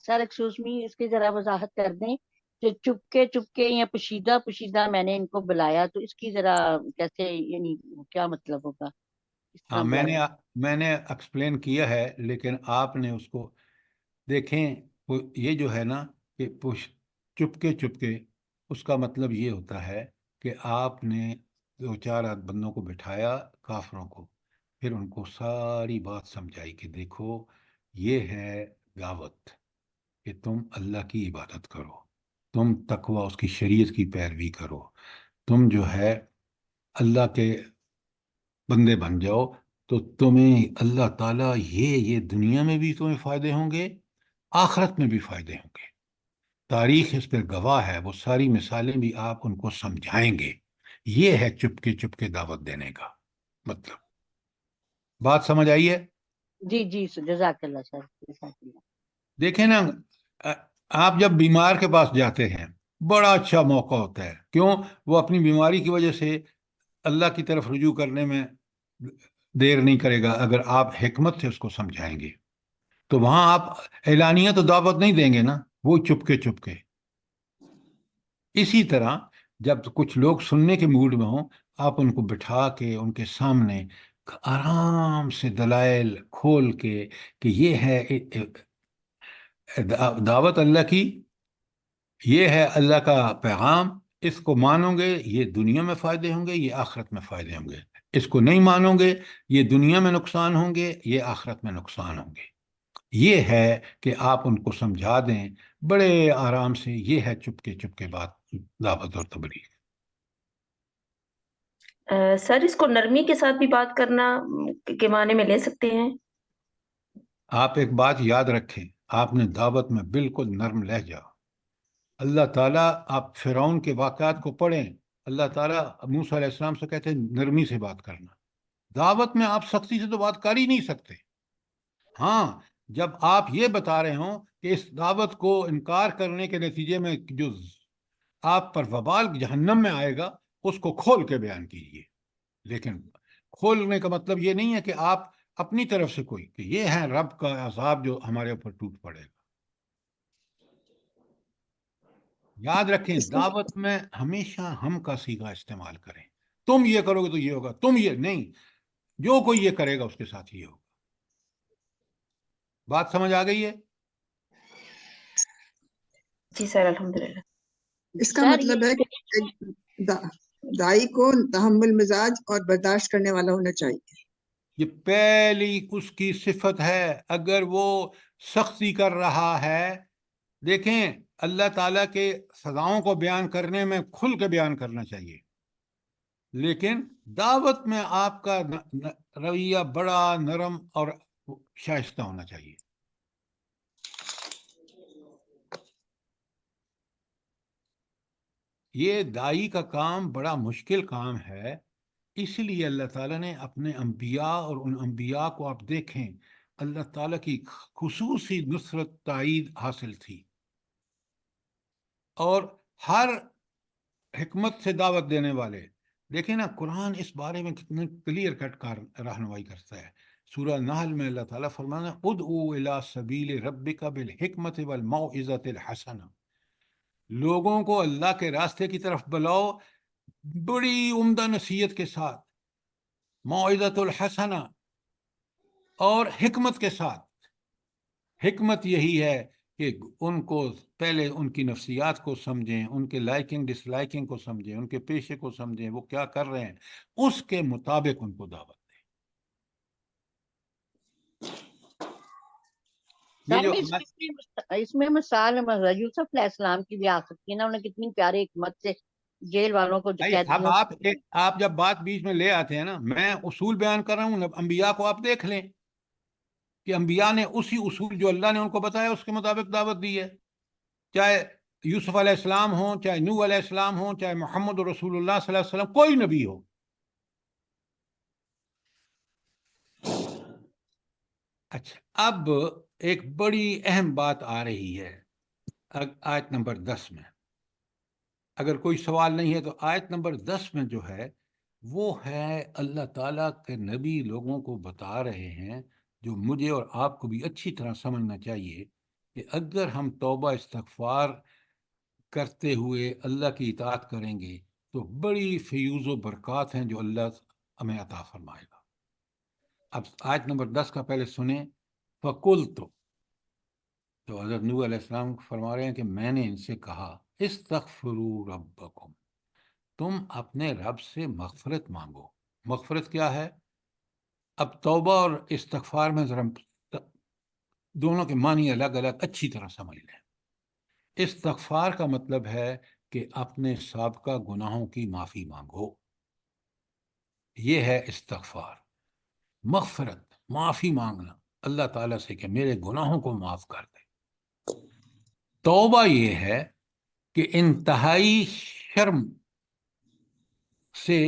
سر ایکسکیوز می، اس کی ذرا وضاحت کر دیں کہ چپکے چپکے یا پوشیدہ پوشیدہ میں نے ان کو بلایا، تو اس کی ذرا کیسے، یعنی کیا مطلب ہوگا اس طرح ہاں، بلایا؟ میں نے ایکسپلین کیا ہے، لیکن آپ نے اس کو دیکھیں، یہ جو ہے نا کہ چپکے چپکے، اس کا مطلب یہ ہوتا ہے کہ آپ نے 2-4 بندوں کو بٹھایا، کافروں کو، پھر ان کو ساری بات سمجھائی کہ دیکھو یہ ہے دعوت، کہ تم اللہ کی عبادت کرو، تم تقوی اس کی شریعت کی پیروی کرو، تم جو ہے اللہ کے بندے بن جاؤ، تو تمہیں اللہ تعالیٰ یہ دنیا میں بھی تمہیں فائدے ہوں گے، آخرت میں بھی فائدے ہوں گے۔ تاریخ اس پر گواہ ہے، وہ ساری مثالیں بھی آپ ان کو سمجھائیں گے۔ یہ ہے چپکے چپکے دعوت دینے کا مطلب۔ بات سمجھ آئی ہے؟ جی جی جزاک اللہ سر، جزاک اللہ۔ دیکھیں نا، آپ جب بیمار کے پاس جاتے ہیں، بڑا اچھا موقع ہوتا ہے، کیوں؟ وہ اپنی بیماری کی وجہ سے اللہ کی طرف رجوع کرنے میں دیر نہیں کرے گا اگر آپ حکمت سے اس کو سمجھائیں گے۔ تو وہاں آپ اعلانیہ تو دعوت نہیں دیں گے نا، وہ چپکے چپکے۔ اسی طرح جب کچھ لوگ سننے کے موڈ میں ہوں، آپ ان کو بٹھا کے ان کے سامنے آرام سے دلائل کھول کے کہ یہ ہے دعوت اللہ کی، یہ ہے اللہ کا پیغام، اس کو مانو گے یہ دنیا میں فائدے ہوں گے، یہ آخرت میں فائدے ہوں گے، اس کو نہیں مانو گے یہ دنیا میں نقصان ہوں گے، یہ آخرت میں نقصان ہوں گے۔ یہ ہے کہ آپ ان کو سمجھا دیں بڑے آرام سے، یہ ہے چپکے چپکے بات، دعوت اور تبلیغ۔ سر اس کو نرمی کے ساتھ بھی بات کرنا کے معنی میں لے سکتے ہیں؟ آپ ایک بات یاد رکھیں، آپ نے دعوت میں بالکل نرم لہجہ، اللہ تعالیٰ، آپ فرعون کے واقعات کو پڑھیں، اللہ تعالیٰ موسیٰ علیہ السلام سے کہتے ہیں نرمی سے بات کرنا۔ دعوت میں آپ سختی سے تو بات کر ہی نہیں سکتے۔ ہاں، جب آپ یہ بتا رہے ہوں کہ اس دعوت کو انکار کرنے کے نتیجے میں جو آپ پر وبال جہنم میں آئے گا، اس کو کھول کے بیان کیجیے۔ لیکن کھولنے کا مطلب یہ نہیں ہے کہ آپ اپنی طرف سے کوئی کہ یہ ہے رب کا عذاب جو ہمارے اوپر ٹوٹ پڑے گا۔ یاد رکھیں، دعوت میں ہمیشہ ہم کا صیغہ استعمال کریں، تم یہ کرو گے تو یہ ہوگا، تم یہ نہیں، جو کوئی یہ کرے گا اس کے ساتھ یہ ہوگا۔ بات سمجھ آ گئی ہے؟ جی سر الحمدللہ۔ اس کا سر مطلب ہے کہ دائی کو تحمل مزاج اور برداشت کرنے والا ہونا چاہیے۔ یہ پہلی اس کی صفت ہے۔ اگر وہ سختی کر رہا ہے، دیکھیں اللہ تعالیٰ کے سزاؤں کو بیان کرنے میں کھل کے بیان کرنا چاہیے، لیکن دعوت میں آپ کا رویہ بڑا نرم اور شائستہ ہونا چاہیے۔ یہ دائی کا کام بڑا مشکل کام ہے، اس لیے اللہ تعالیٰ نے اپنے انبیاء، اور ان انبیاء کو آپ دیکھیں اللہ تعالیٰ کی خصوصی نصرت تائید حاصل تھی، اور ہر حکمت سے دعوت دینے والے. دیکھیں نا قرآن اس بارے میں کتنے کلیئر کٹ رہنمائی کرتا ہے. سورہ نحل میں اللہ تعالیٰ فرمانا ادعو الی سبیل ربک بالحکمت والموعظۃ الحسنہ، لوگوں کو اللہ کے راستے کی طرف بلاؤ بڑی عمدہ نصیحت کے ساتھ، موعظۃ الحسنہ، اور حکمت کے ساتھ. حکمت یہی ہے کہ ان کو پہلے ان کی نفسیات کو سمجھیں، ان کے لائکنگ ڈس لائکنگ کو سمجھیں، ان کے پیشے کو سمجھیں، وہ کیا کر رہے ہیں، اس کے مطابق ان کو دعوت دیں. یہ جو اس میں مثال یوسف علیہ السلام کی بھی آ سکتی ہے نا، انہوں نے کتنی پیاری حکمت سے جیل والوں کو اب آپ جب بات بیچ میں لے آتے ہیں نا، میں اصول بیان کر رہا ہوں، انبیاء کو آپ دیکھ لیں کہ انبیاء نے اسی اصول جو اللہ نے ان کو بتایا اس کے مطابق دعوت دی ہے، چاہے یوسف علیہ السلام ہوں، چاہے نوح علیہ السلام ہوں، چاہے محمد رسول اللہ صلی اللہ علیہ وسلم، کوئی نبی ہو. اچھا، اب ایک بڑی اہم بات آ رہی ہے آیت نمبر 10 میں. اگر کوئی سوال نہیں ہے تو آیت نمبر 10 میں جو ہے وہ ہے اللہ تعالیٰ کے نبی لوگوں کو بتا رہے ہیں، جو مجھے اور آپ کو بھی اچھی طرح سمجھنا چاہیے، کہ اگر ہم توبہ استغفار کرتے ہوئے اللہ کی اطاعت کریں گے تو بڑی فیوز و برکات ہیں جو اللہ ہمیں عطا فرمائے گا. اب آیت نمبر 10 کا پہلے سنیں. فَقُلْتُ، تو حضرت نوح علیہ السلام فرما رہے ہیں کہ میں نے ان سے کہا استغفروا ربکم، تم اپنے رب سے مغفرت مانگو. مغفرت کیا ہے؟ اب توبہ اور استغفار میں ذرا دونوں کے معنی الگ الگ اچھی طرح سمجھ لیں. استغفار کا مطلب ہے کہ اپنے سابقہ گناہوں کی معافی مانگو، یہ ہے استغفار. مغفرت، معافی مانگنا اللہ تعالیٰ سے کہ میرے گناہوں کو معاف کر دے. توبہ یہ ہے کہ انتہائی شرم سے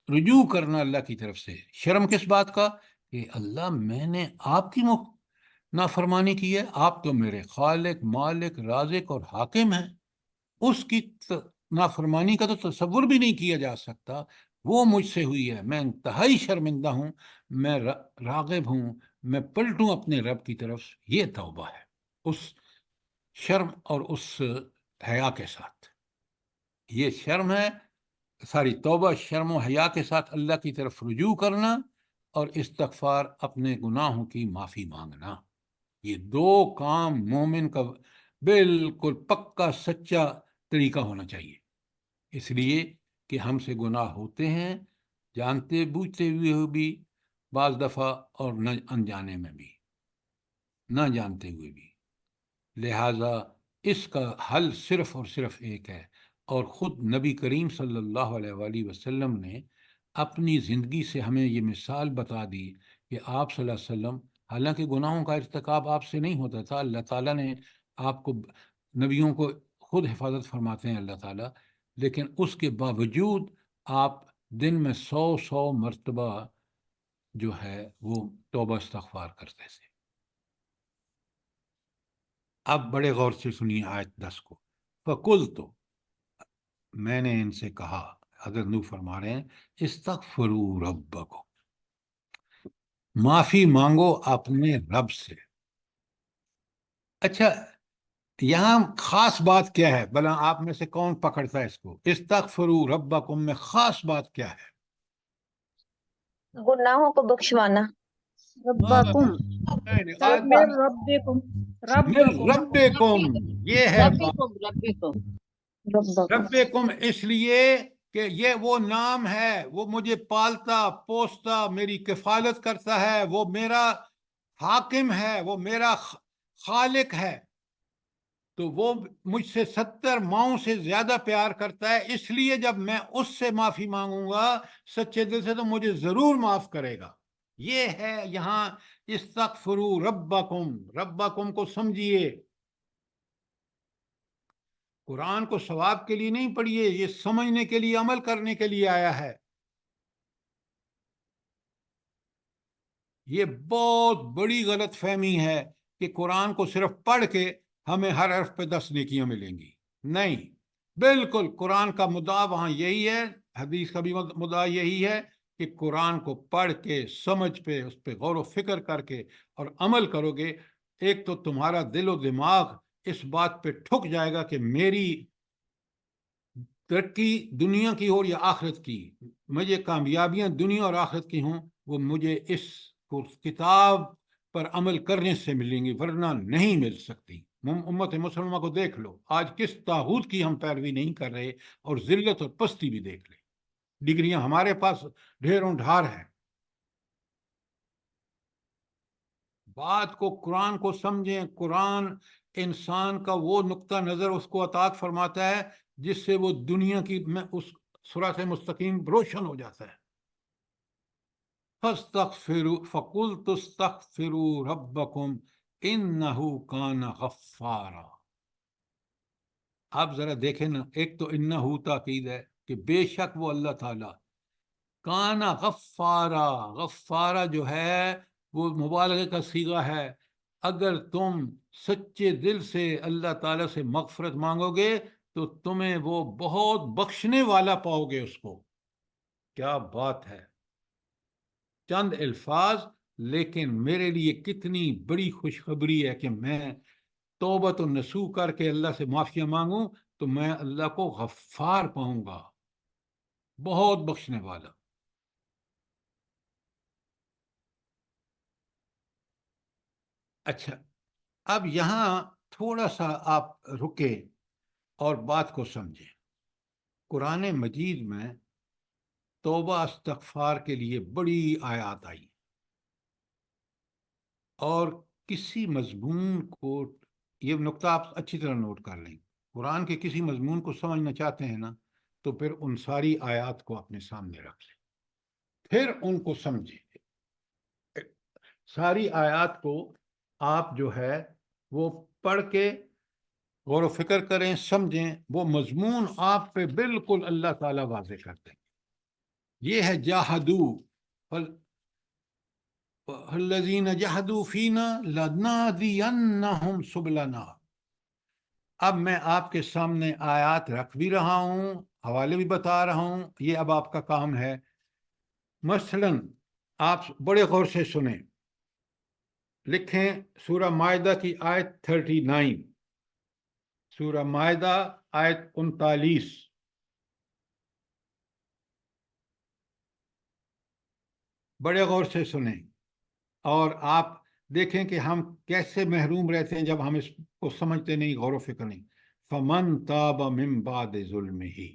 رجوع کرنا اللہ کی طرف سے. شرم کس بات کا؟ کہ اللہ میں نے آپ کی نافرمانی کی ہے، آپ تو میرے خالق، مالک، رازق اور حاکم ہیں، اس کی نافرمانی کا تو تصور بھی نہیں کیا جا سکتا، وہ مجھ سے ہوئی ہے، میں انتہائی شرمندہ ہوں، میں راغب ہوں، میں پلٹوں اپنے رب کی طرف. یہ توبہ ہے اس شرم اور اس حیا کے ساتھ. یہ شرم ہے، ساری توبہ شرم و حیا کے ساتھ اللہ کی طرف رجوع کرنا، اور استغفار اپنے گناہوں کی معافی مانگنا. یہ دو کام مومن کا بالکل پکا سچا طریقہ ہونا چاہیے، اس لیے کہ ہم سے گناہ ہوتے ہیں، جانتے بوجھتے ہوئے بھی بعض دفعہ، اور نہ انجانے میں بھی، نہ جانتے ہوئے بھی. لہٰذا اس کا حل صرف اور صرف ایک ہے، اور خود نبی کریم صلی اللہ علیہ وآلہ وسلم نے اپنی زندگی سے ہمیں یہ مثال بتا دی کہ آپ صلی اللہ علیہ وسلم، حالانکہ گناہوں کا ارتکاب آپ سے نہیں ہوتا تھا، اللہ تعالیٰ نے آپ کو، نبیوں کو خود حفاظت فرماتے ہیں اللہ تعالیٰ، لیکن اس کے باوجود آپ دن میں 100 مرتبہ جو ہے وہ توبہ استغفار کرتے تھے. اب بڑے غور سے سنیے آیت 10 کو. فَقُلْتُ، میں نے ان سے کہا، حضرت نوح فرما رہے ہیں استغفروا ربکم، معافی مانگو اپنے رب سے. اچھا، یہاں خاص بات کیا ہے؟ بھلا آپ میں سے کون پکڑتا ہے اس کو؟ استغفروا ربکم میں خاص بات کیا ہے؟ گناہوں کو بخشوانا. ربکم، من ربکم، من ربکم، یہ ہے ربکم ربکم، اس لیے کہ یہ وہ نام ہے، وہ مجھے پالتا پوستا، میری کفالت کرتا ہے، وہ میرا حاکم ہے، وہ میرا خالق ہے، تو وہ مجھ سے 70 ماؤں سے زیادہ پیار کرتا ہے. اس لیے جب میں اس سے معافی مانگوں گا سچے دل سے تو مجھے ضرور معاف کرے گا. یہ ہے یہاں استغفروا ربکم. ربکم کو سمجھیے. قرآن کو ثواب کے لیے نہیں پڑھیے، یہ سمجھنے کے لیے، عمل کرنے کے لیے آیا ہے۔ یہ بہت بڑی غلط فہمی ہے کہ قرآن کو صرف پڑھ کے ہمیں ہر حرف پہ 10 نیکیاں ملیں گی۔ نہیں، بالکل قرآن کا مدعا وہاں یہی ہے، حدیث کا بھی مدعا یہی ہے کہ قرآن کو پڑھ کے، سمجھ پہ، اس پہ غور و فکر کر کے اور عمل کرو گے، ایک تو تمہارا دل و دماغ اس بات پہ ٹھک جائے گا کہ میری ترقی دنیا کی ہو یا آخرت کی، مجھے کامیابیاں دنیا اور آخرت کی ہوں، وہ مجھے اس کتاب پر عمل کرنے سے ملیں گی، ورنہ نہیں مل سکتی۔ امت مسلمہ کو دیکھ لو، آج کس طاغوت کی ہم پیروی نہیں کر رہے، اور ذلت اور پستی بھی دیکھ لیں۔ ڈگریاں ہمارے پاس ڈھیروں ڈھار ہیں۔ بات کو، قرآن کو سمجھیں۔ قرآن انسان کا وہ نقطہ نظر اس کو عطا فرماتا ہے جس سے وہ دنیا کی میں اس صراط مستقیم روشن ہو جاتا ہے۔ فَاسْتَغْفِرُوا فَقُلْتُ اسْتَغْفِرُوا رَبَّكُمْ إِنَّهُ كَانَ غَفَّارًا۔ آپ ذرا دیکھیں نا، ایک تو انہو تاکید ہے کہ بے شک وہ اللہ تعالیٰ، کان غفارا، غفارا جو ہے وہ مبالغے کا صیغہ ہے۔ اگر تم سچے دل سے اللہ تعالیٰ سے مغفرت مانگو گے تو تمہیں وہ بہت بخشنے والا پاؤ گے اس کو۔ کیا بات ہے! چند الفاظ، لیکن میرے لیے کتنی بڑی خوشخبری ہے کہ میں توبۃ النصوح کر کے اللہ سے معافیاں مانگوں تو میں اللہ کو غفار پاؤں گا، بہت بخشنے والا۔ اچھا، اب یہاں تھوڑا سا آپ رکے اور بات کو سمجھیں۔ قرآن مجید میں توبہ استغفار کے لیے بڑی آیات آئی، اور کسی مضمون کو، یہ نقطہ آپ اچھی طرح نوٹ کر لیں، قرآن کے کسی مضمون کو سمجھنا چاہتے ہیں نا تو پھر ان ساری آیات کو اپنے سامنے رکھ لیں، پھر ان کو سمجھیں۔ ساری آیات کو آپ جو ہے وہ پڑھ کے غور و فکر کریں، سمجھیں، وہ مضمون آپ پہ بالکل اللہ تعالیٰ واضح کرتے ہیں۔ یہ ہے جاہدو الذین جاہدوا فینا لنہدینہم سبلنا۔ اب میں آپ کے سامنے آیات رکھ بھی رہا ہوں، حوالے بھی بتا رہا ہوں، یہ اب آپ کا کام ہے۔ مثلا آپ بڑے غور سے سنیں، لکھیں سورہ مائدہ کی آیت 39، سورہ مائدہ آیت 39۔ بڑے غور سے سنیں اور آپ دیکھیں کہ ہم کیسے محروم رہتے ہیں جب ہم اس کو سمجھتے نہیں، غور و فکر نہیں۔ فَمَن تَابَ مِن بَعْدِ ظُلْمِهِ،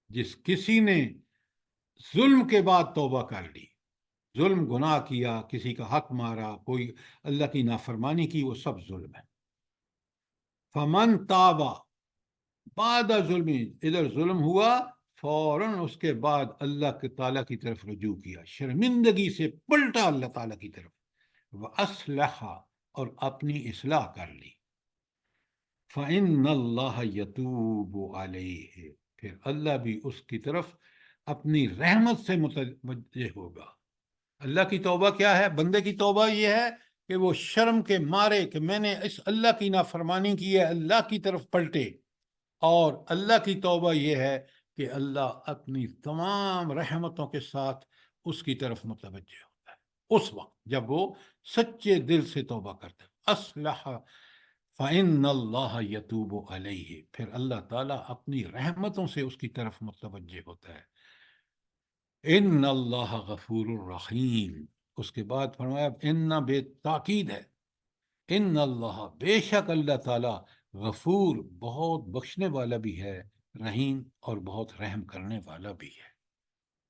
جس کسی نے ظلم کے بعد توبہ کر لی، ظلم گناہ کیا، کسی کا حق مارا، کوئی اللہ کی نافرمانی کی، وہ سب ظلم ہے۔ فَمَن تَابَ بعد ظلم، ادھر ظلم ہوا، فوراً اس کے بعد اللہ کے تعالیٰ کی طرف رجوع کیا، شرمندگی سے پلٹا اللہ تعالیٰ کی طرف، وَأَصْلَحَ، اور اپنی اصلاح کر لی، فَإِنَّ اللَّهَ يَتُوبُ عَلَيْهِ، پھر اللہ بھی اس کی طرف اپنی رحمت سے متوجہ ہوگا۔ اللہ کی توبہ کیا ہے؟ بندے کی توبہ یہ ہے کہ وہ شرم کے مارے کہ میں نے اس اللہ کی نافرمانی کی ہے، اللہ کی طرف پلٹے، اور اللہ کی توبہ یہ ہے کہ اللہ اپنی تمام رحمتوں کے ساتھ اس کی طرف متوجہ ہوتا ہے اس وقت جب وہ سچے دل سے توبہ کرتا ہے۔ اصلح فإن اللہ یتوب علیہ، پھر اللہ تعالیٰ اپنی رحمتوں سے اس کی طرف متوجہ ہوتا ہے۔ ان اللہ غفور الرحیم، اس کے بعد فرمایا ان بے تاکید ہے، ان اللہ، بے شک اللہ تعالیٰ، غفور، بہت بخشنے والا بھی ہے، رحیم، اور بہت رحم کرنے والا بھی ہے۔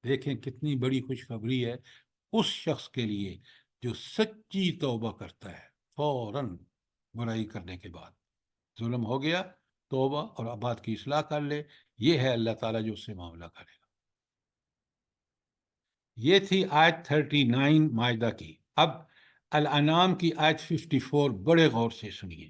دیکھیں کتنی بڑی خوشخبری ہے اس شخص کے لیے جو سچی توبہ کرتا ہے، فوراً برائی کرنے کے بعد، ظلم ہو گیا، توبہ اور بات کی اصلاح کر لے، یہ ہے اللہ تعالیٰ جو اس سے معاملہ کرے گا۔ یہ تھی آیت 39 مائدہ کی۔ اب الانعام کی آیت 54 بڑے غور سے سنیے۔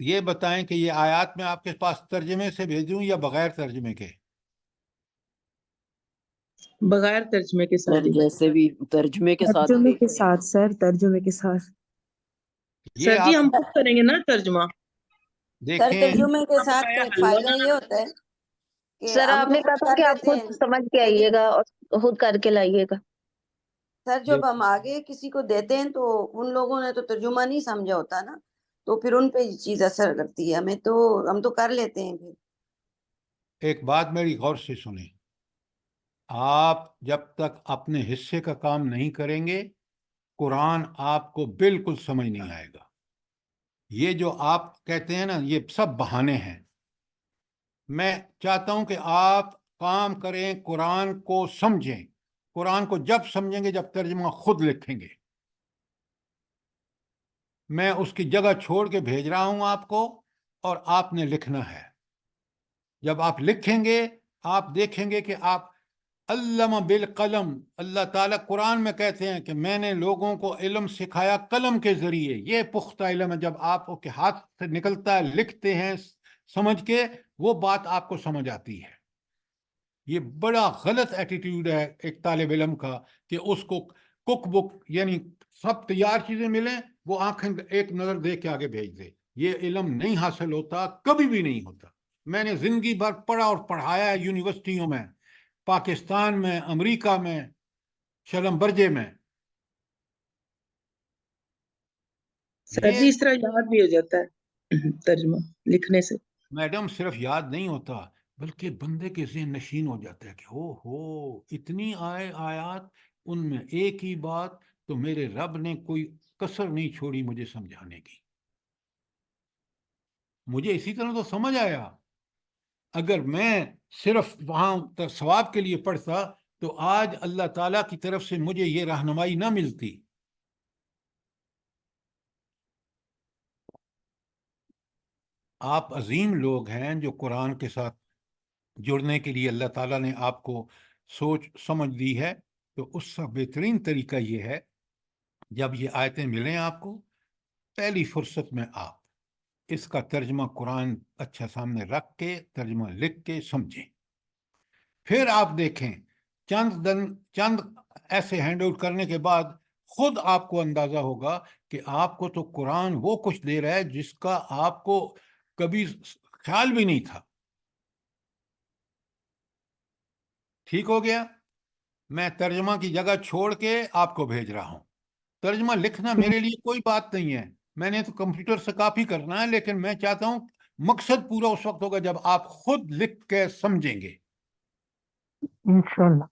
یہ بتائیں کہ یہ آیات میں آپ کے پاس ترجمے سے بھیجوں یا بغیر ترجمے کے؟ بغیر ترجمے کے سر ساتھ ہی۔ جیسے بھی ترجمے کے ساتھ ترجمے کے ساتھ سر، ترجمے کے ساتھ۔ یہ سر جی آپ ہم خود کریں گے نا ترجمہ۔ سر دیکھیں، ترجمے کے ساتھ کا ایک فائدہ یہ ہوتا ہے کہ سر ہم آپ تو نے کہا خود تھا کر کہ آپ لیتے خود ہیں، سمجھ کے لیکن آئیے گا اور خود کر کے لائیے گا۔ سر جب ہم آگے کسی کو دیتے ہیں تو ان لوگوں نے تو ترجمہ نہیں سمجھا ہوتا نا، تو پھر ان پہ یہ چیز اثر کرتی ہے، ہم تو کر لیتے ہیں پھر۔ ایک بات میری غور سے سنیں، آپ جب تک اپنے حصے کا کام نہیں کریں گے قرآن آپ کو بالکل سمجھ نہیں آئے گا۔ یہ جو آپ کہتے ہیں نا یہ سب بہانے ہیں۔ میں چاہتا ہوں کہ آپ کام کریں، قرآن کو سمجھیں۔ قرآن کو جب سمجھیں گے جب ترجمہ خود لکھیں گے۔ میں اس کی جگہ چھوڑ کے بھیج رہا ہوں آپ کو، اور آپ نے لکھنا ہے۔ جب آپ لکھیں گے آپ دیکھیں گے کہ آپ علم بالقلم، اللہ تعالیٰ قرآن میں کہتے ہیں کہ میں نے لوگوں کو علم سکھایا قلم کے ذریعے۔ یہ پختہ علم ہے، جب آپ کے ہاتھ سے نکلتا ہے، لکھتے ہیں سمجھ کے، وہ بات آپ کو سمجھ آتی ہے۔ یہ بڑا غلط ایٹیٹیوڈ ہے ایک طالب علم کا کہ اس کو کک بک یعنی سب تیار چیزیں ملیں، وہ آنکھیں ایک نظر دے کے آگے بھیج دے۔ یہ علم نہیں حاصل ہوتا، کبھی بھی نہیں ہوتا۔ میں نے زندگی بھر پڑھا اور پڑھایا یونیورسٹیوں میں، پاکستان میں، امریکہ میں، شلم برجے میں۔ سر جی یہ اس طرح یاد بھی ہو جاتا ہے ترجمہ لکھنے سے۔ میڈم صرف یاد نہیں ہوتا بلکہ بندے کے ذہن نشین ہو جاتا ہے کہ ہو اتنی آیات، ان میں ایک ہی بات، تو میرے رب نے کوئی کسر نہیں چھوڑی مجھے سمجھانے کی۔ مجھے اسی طرح تو سمجھ آیا۔ اگر میں صرف وہاں ثواب کے لیے پڑھتا تو آج اللہ تعالیٰ کی طرف سے مجھے یہ رہنمائی نہ ملتی۔ آپ عظیم لوگ ہیں جو قرآن کے ساتھ جڑنے کے لیے اللہ تعالیٰ نے آپ کو سوچ سمجھ دی ہے، تو اس کا بہترین طریقہ یہ ہے جب یہ آیتیں ملیں آپ کو، پہلی فرصت میں آپ اس کا ترجمہ قرآن اچھا سامنے رکھ کے ترجمہ لکھ کے سمجھیں۔ پھر آپ دیکھیں چند ایسے ہینڈ آؤٹ کرنے کے بعد خود آپ کو اندازہ ہوگا کہ آپ کو تو قرآن وہ کچھ دے رہا ہے جس کا آپ کو کبھی خیال بھی نہیں تھا۔ ٹھیک ہو گیا؟ میں ترجمہ کی جگہ چھوڑ کے آپ کو بھیج رہا ہوں۔ ترجمہ لکھنا میرے لیے کوئی بات نہیں ہے، میں نے تو کمپیوٹر سے کاپی کرنا ہے، لیکن میں چاہتا ہوں مقصد پورا اس وقت ہوگا جب آپ خود لکھ کے سمجھیں گے۔ انشاءاللہ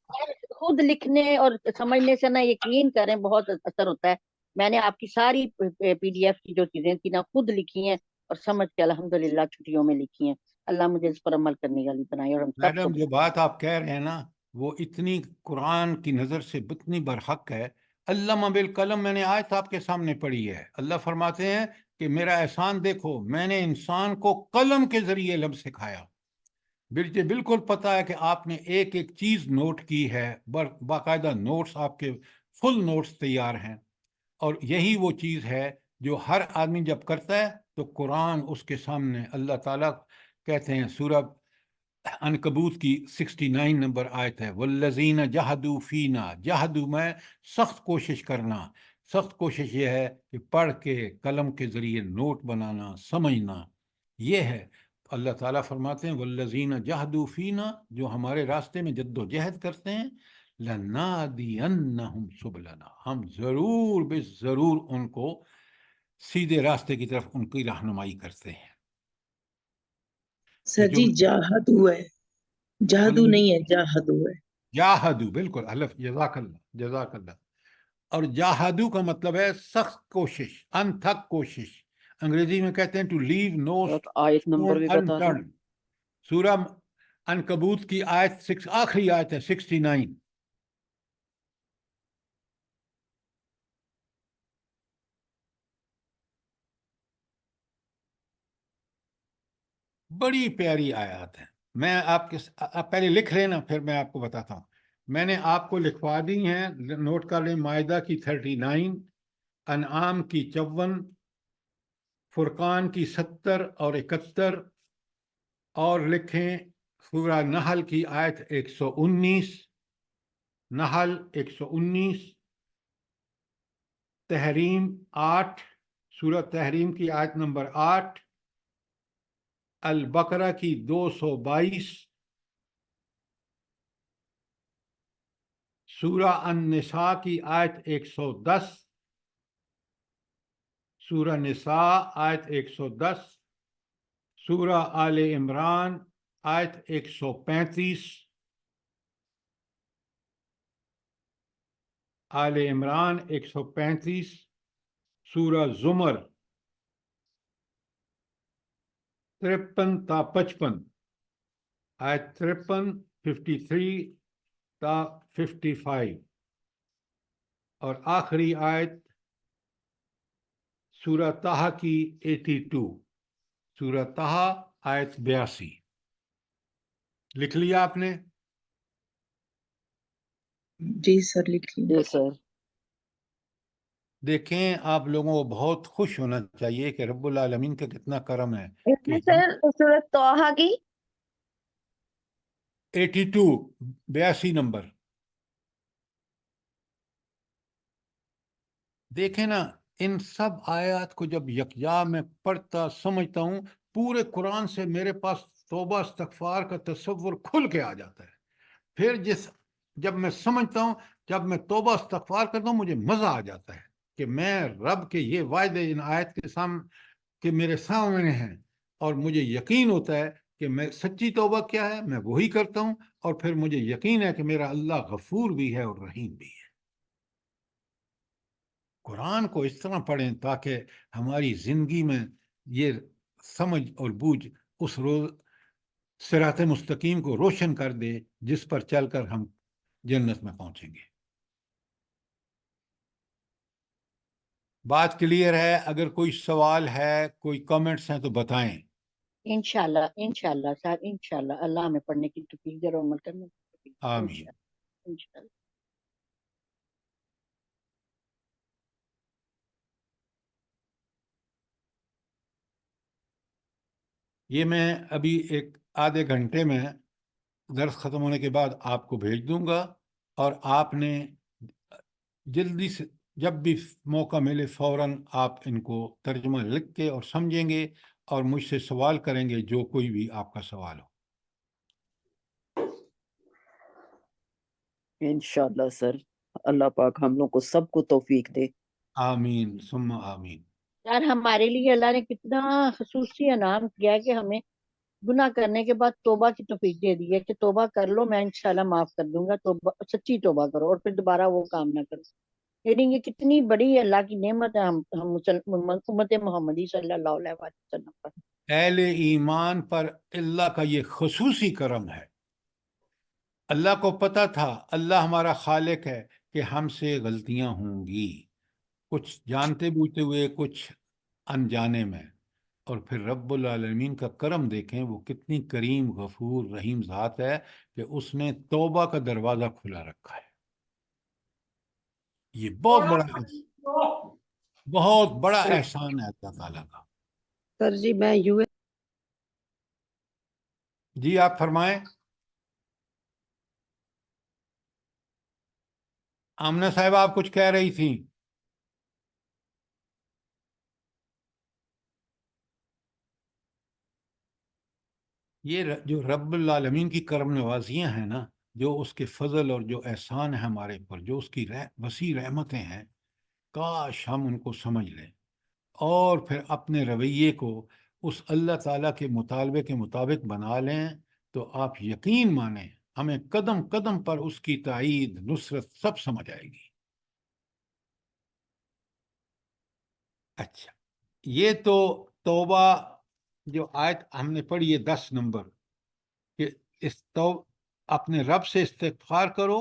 خود لکھنے اور سمجھنے سے نا یقین کریں بہت اثر ہوتا ہے۔ میں نے آپ کی ساری پی ڈی ایف کی جو چیزیں تھی نا خود لکھی ہیں اور سمجھ کے الحمدللہ چھٹیوں میں لکھی ہیں۔ اللہ مجھے اس پر عمل کرنے والی بنائے اور ہم سب کو میڈم جو بات آپ کہہ رہے ہیں نا وہ اتنی قرآن کی نظر سے اتنی برحق ہے۔ علامہ بالقلم میں نے آیت آپ کے سامنے پڑھی ہے۔ اللہ فرماتے ہیں کہ میرا احسان دیکھو، میں نے انسان کو قلم کے ذریعے علم سکھایا۔ مجھے بالکل پتا ہے کہ آپ نے ایک ایک چیز نوٹ کی ہے، باقاعدہ نوٹس، آپ کے فل نوٹس تیار ہیں، اور یہی وہ چیز ہے جو ہر آدمی جب کرتا ہے تو قرآن اس کے سامنے اللہ تعالیٰ کہتے ہیں، سورہ عنکبوت کی 69 نمبر آیت ہے، والذین جہدوا فینا، جہدوا میں سخت کوشش کرنا۔ سخت کوشش یہ ہے کہ پڑھ کے قلم کے ذریعے نوٹ بنانا، سمجھنا، یہ ہے۔ اللہ تعالیٰ فرماتے ہیں والذین جہدوا فینا، جو ہمارے راستے میں جد و جہد کرتے ہیں، لنہدینہم سبلنا، ہم ضرور بے ضرور ان کو سیدھے راستے کی طرف ان کی رہنمائی کرتے ہیں۔ سر جی جاہدو ہے، جہدو نہیں ہے، جاہدو ہے۔ جاہدو، بالکل الف، جزاک اللہ، جزاک اللہ۔ اور جاہدو کا مطلب ہے سخت کوشش، انتھک کوشش۔ انگریزی میں کہتے ہیں ٹو لیو نو آیت نمبر اسٹون بھی بتا دیں۔ انٹرن۔ سورہ عنکبوت کی آیت آخری آیت ہے 69۔ بڑی پیاری آیات ہیں۔ میں آپ پہلے لکھ لینا پھر میں آپ کو بتاتا ہوں۔ میں نے آپ کو لکھوا دی ہیں، نوٹ کر لیں، مائدہ کی 39، انعام کی 54، فرقان کی 70 اور 71 اور لکھیں سورہ نحل کی آیت 119، نحل 119، تحریم 8، سورہ تحریم کی آیت نمبر 8، البقرہ کی 222، سورہ النساء کی آیت 110، سورہ نساء آیت 110، سورہ آل عمران آیت 135، آل عمران 135، سورہ زمر 53 تا 55، آیت 53، 53 تا 55، اور آخری آیت سورہ طہ کی 82، سورہ طہ آیت 82۔ لکھ لیا آپ نے؟ جی سر لکھ لیا۔ جی سر۔ دیکھیں آپ لوگوں کو بہت خوش ہونا چاہیے کہ رب العالمین کا کتنا کرم ہے اس کہ میں سر سورۃ طٰہٰ کی 82، 82 نمبر۔ دیکھیں نا، ان سب آیات کو جب یکجا میں پڑھتا سمجھتا ہوں، پورے قرآن سے میرے پاس توبہ استغفار کا تصور کھل کے آ جاتا ہے۔ پھر جب میں سمجھتا ہوں، جب میں توبہ استغفار کرتا ہوں، مجھے مزہ آ جاتا ہے کہ میں رب کے یہ وعدے ان آیت کے سامنے کہ میرے سامنے ہیں، اور مجھے یقین ہوتا ہے کہ میں سچی توبہ کیا ہے میں وہی کرتا ہوں، اور پھر مجھے یقین ہے کہ میرا اللہ غفور بھی ہے اور رحیم بھی ہے۔ قرآن کو اس طرح پڑھیں تاکہ ہماری زندگی میں یہ سمجھ اور بوجھ اس روز صراط مستقیم کو روشن کر دے جس پر چل کر ہم جنت میں پہنچیں گے۔ بات کلیئر ہے؟ اگر کوئی سوال ہے، کوئی کامنٹس ہیں تو بتائیں۔ انشاءاللہ سر، انشاءاللہ اللہ ہمیں پڑھنے کی توفیق دے اور عمل کرنے کی توفیق دے، آمین۔ انشاءاللہ۔ یہ میں ابھی ایک آدھے گھنٹے میں درس ختم ہونے کے بعد آپ کو بھیج دوں گا، اور آپ نے جلدی سے جب بھی موقع ملے فوراً آپ ان کو ترجمہ لکھ کے اور سمجھیں گے، اور مجھ سے سوال کریں گے جو کوئی بھی آپ کا سوال ہو۔ انشاءاللہ سر، اللہ پاک ہم لوگ کو سب کو توفیق دے۔ آمین ثم آمین۔ یار ہمارے لیے اللہ نے کتنا خصوصی انعام کیا ہے کہ ہمیں گناہ کرنے کے بعد توبہ کی توفیق دے دی ہے کہ توبہ کر لو، میں انشاءاللہ معاف کر دوں گا، توبہ سچی توبہ کرو اور پھر دوبارہ وہ کام نہ کرو۔ لیکن یہ کتنی بڑی اللہ کی نعمت ہے ہم امت محمدی صلی اللہ علیہ وسلم پر۔ اہل ایمان پر اللہ کا یہ خصوصی کرم ہے۔ اللہ کو پتہ تھا، اللہ ہمارا خالق ہے، کہ ہم سے غلطیاں ہوں گی، کچھ جانتے بوجھتے ہوئے، کچھ انجانے میں، اور پھر رب العالمین کا کرم دیکھیں، وہ کتنی کریم غفور رحیم ذات ہے کہ اس نے توبہ کا دروازہ کھلا رکھا ہے۔ یہ بہت بڑا احسان ہے اللہ تعالیٰ کا۔ سر جی میں جی آپ فرمائیں۔ آمنہ صاحبہ آپ کچھ کہہ رہی تھیں۔ یہ جو رب العالمین کی کرم نوازیاں ہیں نا، جو اس کے فضل اور جو احسان ہے ہمارے پر، جو اس کی وسیع رحمتیں ہیں، کاش ہم ان کو سمجھ لیں اور پھر اپنے رویے کو اس اللہ تعالیٰ کے مطالبے کے مطابق بنا لیں، تو آپ یقین مانیں ہمیں قدم قدم پر اس کی تائید، نصرت سب سمجھ آئے گی۔ اچھا، یہ تو توبہ جو آیت ہم نے پڑھی ہے 10 نمبر، کہ اپنے رب سے استغفار کرو،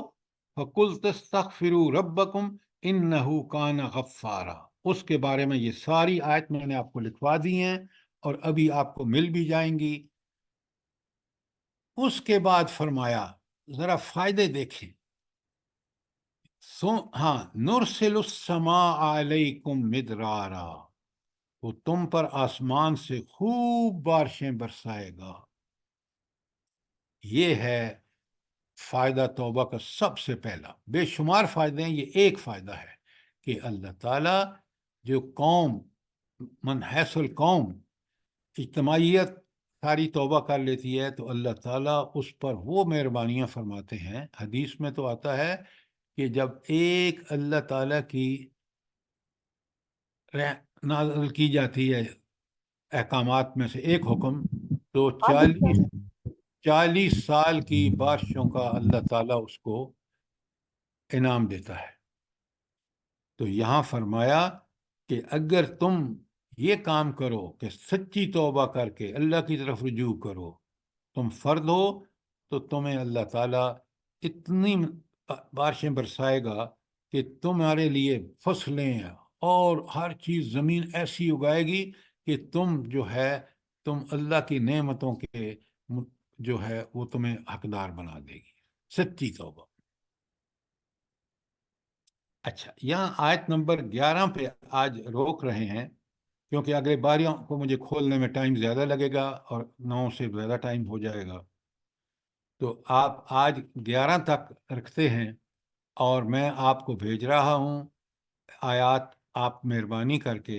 فَقُلْ تَسْتَغْفِرُوا رَبَّكُمْ إِنَّهُ كَانَ غَفَّارًا۔ اس کے بارے میں یہ ساری آیت میں نے آپ کو لکھوا دی ہیں اور ابھی آپ کو مل بھی جائیں گی۔ اس کے بعد فرمایا، ذرا فائدے دیکھیں، ہاں، نُرْسِلُ السَّمَاءَ عَلَيْكُمْ مِدْرَارًا، وہ تم پر آسمان سے خوب بارشیں برسائے گا۔ یہ ہے فائدہ توبہ کا سب سے پہلا، بے شمار فائدے ہیں، یہ ایک فائدہ ہے کہ اللہ تعالیٰ جو قوم من حیث القوم اجتماعیت ساری توبہ کر لیتی ہے تو اللہ تعالیٰ اس پر وہ مہربانیاں فرماتے ہیں۔ حدیث میں تو آتا ہے کہ جب ایک اللہ تعالیٰ کی نازل کی جاتی ہے احکامات میں سے ایک حکم، تو 40 سال کی بارشوں کا اللہ تعالیٰ اس کو انعام دیتا ہے۔ تو یہاں فرمایا کہ اگر تم یہ کام کرو کہ سچی توبہ کر کے اللہ کی طرف رجوع کرو، تم فرد ہو، تو تمہیں اللہ تعالیٰ اتنی بارشیں برسائے گا کہ تمہارے لیے فصلیں اور ہر چیز زمین ایسی اگائے گی کہ تم جو ہے تم اللہ کی نعمتوں کے جو ہے وہ تمہیں حقدار بنا دے گی، سچی توبہ۔ اچھا، یہاں آیت نمبر 11 پہ آج روک رہے ہیں کیونکہ اگلے باریوں کو مجھے کھولنے میں ٹائم زیادہ لگے گا اور 9 سے زیادہ ٹائم ہو جائے گا، تو آپ آج 11 تک رکھتے ہیں اور میں آپ کو بھیج رہا ہوں آیات۔ آپ مہربانی کر کے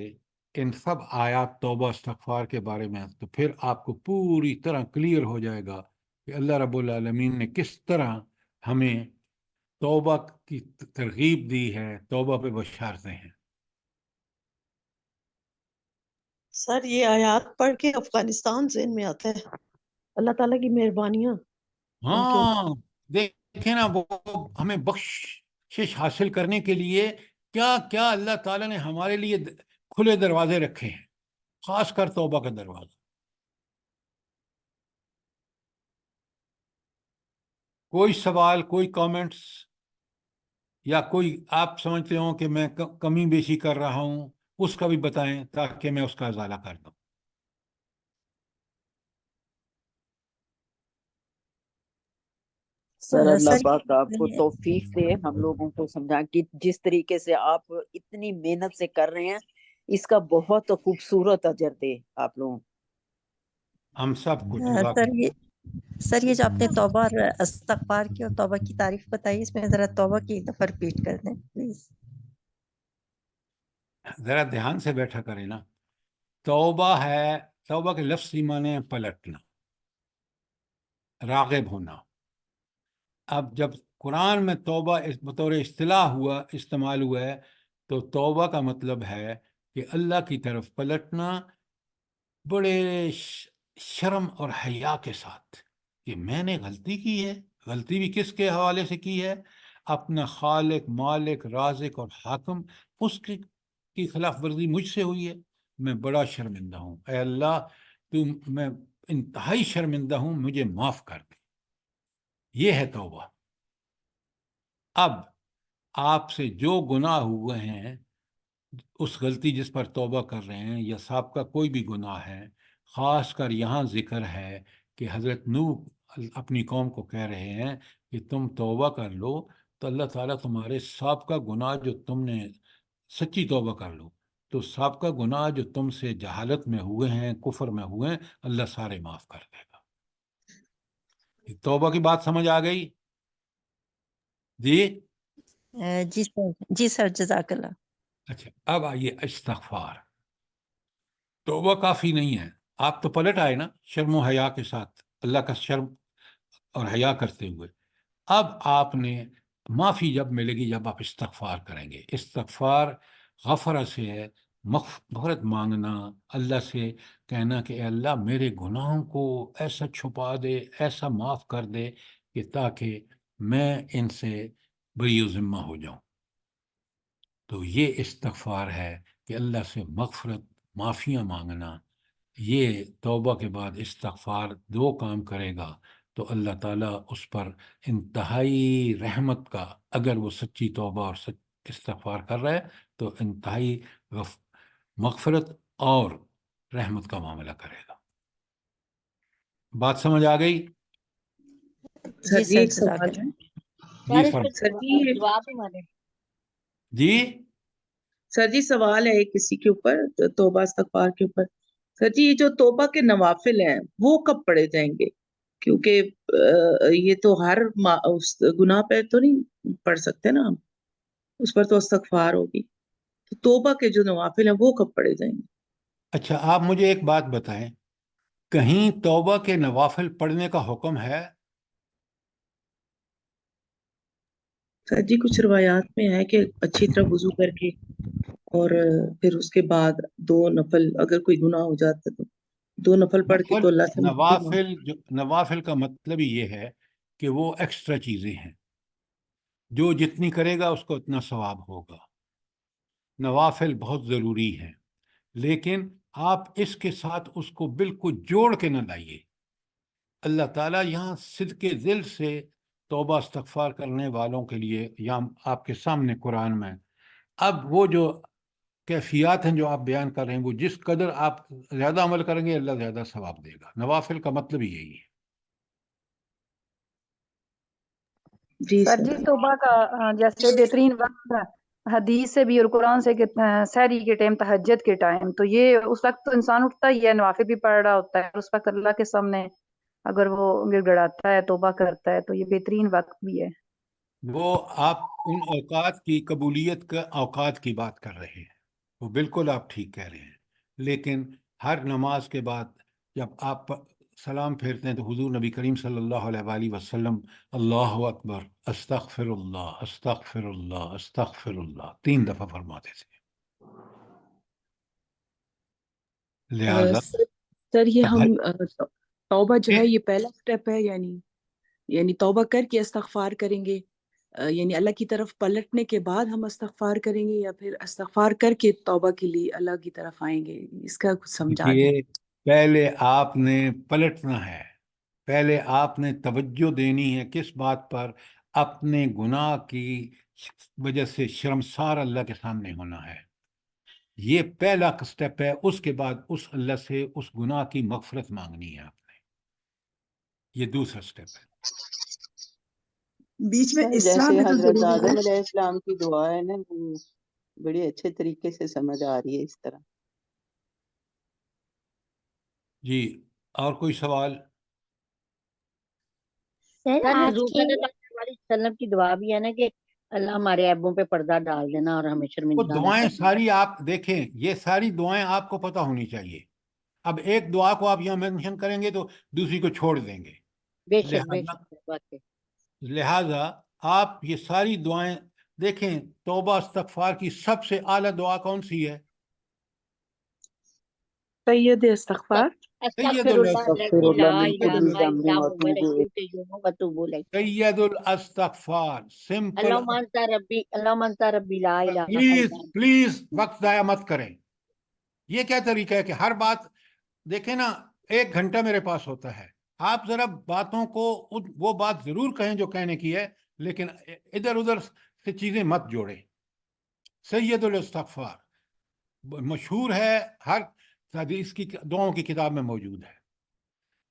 ان سب آیات توبہ استغفار کے بارے میں، تو پھر آپ کو پوری طرح کلیئر ہو جائے گا کہ اللہ رب العالمین نے کس طرح ہمیں توبہ کی ترغیب دی ہے، توبہ پہ بشارتیں ہیں۔ سر یہ آیات پڑھ کے افغانستان ذہن میں آتا ہے، اللہ تعالیٰ کی مہربانیاں ان کے اوپر۔ ہاں دیکھیں نا، وہ ہمیں بخشش حاصل کرنے کے لیے کیا کیا اللہ تعالیٰ نے ہمارے لیے کھلے دروازے رکھے ہیں، خاص کر توبہ کا دروازہ۔ کوئی سوال، کوئی کامنٹس، یا کوئی آپ سمجھتے ہوں کہ میں کمی بیشی کر رہا ہوں، اس کا بھی بتائیں تاکہ میں اس کا ازالہ کر دوں۔ سر اللہ سر پاک آپ کو توفیق دے ہم لوگوں کو سمجھا کہ جس طریقے سے آپ اتنی محنت سے کر رہے ہیں، اس کا بہت خوبصورت اجر دے آپ لوگوں۔ ہم سب کو سر یہ جو آپ نے توبہ اور استغفار کی اور توبہ کی تعریف بتائی، اس میں ذرا توبہ کی ایک دفعہ ریپیٹ کر دیں پلیز۔ ذرا دھیان سے بیٹھا کریں نا۔ توبہ ہے، توبہ کے لفظی معنی ہے پلٹنا، راغب ہونا۔ اب جب قرآن میں توبہ بطور اصطلاح ہوا استعمال ہوا ہے تو توبہ کا مطلب ہے کہ اللہ کی طرف پلٹنا بڑے شرم اور حیا کے ساتھ کہ میں نے غلطی کی ہے۔ غلطی بھی کس کے حوالے سے کی ہے؟ اپنا خالق، مالک، رازق اور حاکم، اس کی خلاف ورزی مجھ سے ہوئی ہے، میں بڑا شرمندہ ہوں، اے اللہ میں انتہائی شرمندہ ہوں، مجھے معاف کر دے۔ یہ ہے توبہ۔ اب آپ سے جو گناہ ہوئے ہیں، اس غلطی جس پر توبہ کر رہے ہیں یا سابقہ کوئی بھی گناہ ہے، خاص کر یہاں ذکر ہے کہ حضرت نوح اپنی قوم کو کہہ رہے ہیں کہ تم توبہ کر لو تو اللہ تعالیٰ تمہارے سابقہ گناہ جو تم نے سچی توبہ کر لو تو سابقہ گناہ جو تم سے جہالت میں ہوئے ہیں، کفر میں ہوئے ہیں، اللہ سارے معاف کر دے گا۔ توبہ کی بات سمجھ آ گئی؟ جی سر جزاک اللہ۔ اچھا، اب آئیے استغفار۔ توبہ کافی نہیں ہے، آپ تو پلٹ آئے نا شرم و حیا کے ساتھ، اللہ کا شرم اور حیا کرتے ہوئے۔ اب آپ نے معافی جب ملے گی جب آپ استغفار کریں گے۔ استغفار غفرہ سے ہے، مغفرت مانگنا، اللہ سے کہنا کہ اے اللہ میرے گناہوں کو ایسا چھپا دے، ایسا معاف کر دے کہ تاکہ میں ان سے بری و ذمہ ہو جاؤں۔ تو یہ استغفار ہے کہ اللہ سے مغفرت، معافیاں مانگنا۔ یہ توبہ کے بعد استغفار دو کام کرے گا تو اللہ تعالیٰ اس پر انتہائی رحمت کا، اگر وہ سچی توبہ اور استغفار کر رہا ہے تو انتہائی مغفرت اور رحمت کا معاملہ کرے گا۔ بات سمجھ آ گئی؟ جی سر جزاک اللہ۔ جی فرمائیں۔ جی سر جی سوال ہے ایک کسی کے اوپر توبہ استغفار کے اوپر. سر جی یہ جو توبہ کے نوافل ہیں وہ کب پڑھے جائیں گے؟ کیونکہ یہ تو ہر اس گناہ پہ تو نہیں پڑھ سکتے نا ہم، اس پر تو استغفار ہوگی. تو توبہ کے جو نوافل ہیں وہ کب پڑھے جائیں گے؟ اچھا آپ مجھے ایک بات بتائیں، کہیں توبہ کے نوافل پڑھنے کا حکم ہے؟ سر جی کچھ روایات میں ہے کہ اچھی طرح وضو کر کے اور پھر اس کے بعد 2 نفل، اگر کوئی گناہ ہو جاتا ہے تو 2 نفل پڑھ کے تو اللہ سے معافی مانگ. نوافل کا مطلب ہی یہ ہے کہ وہ ایکسٹرا چیزیں ہیں، جو جتنی کرے گا اس کو اتنا ثواب ہوگا. نوافل بہت ضروری ہیں، لیکن آپ اس کے ساتھ اس کو بالکل جوڑ کے نہ لائیے. اللہ تعالیٰ یہاں صدق دل سے توبہ استغفار کرنے والوں کے لیے یہاں آپ کے سامنے قرآن میں، اب وہ جو کیفیات ہیں جو آپ بیان کر رہے ہیں، وہ جس قدر آپ زیادہ عمل کریں گے اللہ زیادہ ثواب دے گا. نوافل کا مطلب ہی یہی ہے. جی سر سر. جی توبہ کا جیسے بہترین وقت حدیث سے بھی اور قرآن سے کہ سحری کے ٹائم، تہجد کے ٹائم، تو یہ اس وقت تو انسان اٹھتا ہی ہے، نوافل بھی پڑھ رہا ہوتا ہے، اس وقت اللہ کے سامنے اگر وہ گڑ گڑاتا ہے، توبہ کرتا ہے، تو یہ بہترین وقت بھی ہے. وہ آپ ان اوقات کی قبولیت کا اوقات کی بات کر رہے ہیں، وہ بالکل آپ ٹھیک کہہ رہے ہیں، لیکن ہر نماز کے بعد جب آپ سلام پھیرتے ہیں تو حضور نبی کریم صلی اللہ علیہ وآلہ وسلم اللہ اکبر استغفر اللہ استغفر اللہ استغفر اللہ 3 دفعہ فرماتے تھے. لہذا سر یہ ہم توبہ جو ہے یہ پہلا سٹیپ ہے، یعنی توبہ کر کے استغفار کریں گے، یعنی اللہ کی طرف پلٹنے کے بعد ہم استغفار کریں گے، یا پھر استغفار کر کے توبہ کے لیے اللہ کی طرف آئیں گے؟ اس کا کچھ سمجھا دیں. یہ پہلے آپ نے پلٹنا ہے، پہلے آپ نے توجہ دینی ہے کس بات پر؟ اپنے گناہ کی وجہ سے شرمسار اللہ کے سامنے ہونا ہے. یہ پہلا سٹیپ ہے. اس کے بعد اس اللہ سے اس گناہ کی مغفرت مانگنی ہے آپ نے. یہ دوسرا سٹیپ ہے. بیچ میں سر اصلاح جیسے بھی تو حضرت ضروری آدم ہے. علیہ السلام کی دعا ہے نا، وہ بڑے اچھے طریقے سے سمجھ آ رہی ہے اس طرح. جی اور کوئی سوال؟ سر حضور صلی اللہ علیہ وسلم کی دعا بھی ہے نا کہ اللہ ہمارے عیبوں پہ پردہ ڈال دینا اور ہمیں وہ شرمندہ نہ دعائیں کرنا. ساری آپ دیکھیں، یہ ساری دعائیں آپ کو پتہ ہونی چاہیے. اب ایک دعا کو آپ یہاں مینشن کریں گے تو دوسری کو چھوڑ دیں گے. بے شک بات ہے. لہذا آپ یہ ساری دعائیں دیکھیں. توبہ استغفار کی سب سے اعلیٰ دعا کون سی ہے؟ سید استغفار. سید الاستغفار. سمپل. اللہم انت ربی لا الہ پلیز وقت ضائع مت کریں. یہ کیا طریقہ ہے کہ ہر بات دیکھیں نا، 1 گھنٹہ میرے پاس ہوتا ہے، آپ ذرا باتوں کو وہ بات ضرور کہیں جو کہنے کی ہے، لیکن ادھر ادھر سے چیزیں مت جوڑیں. سید الاستغفار مشہور ہے، ہر حدیث کی دعاؤں کی کتاب میں موجود ہے.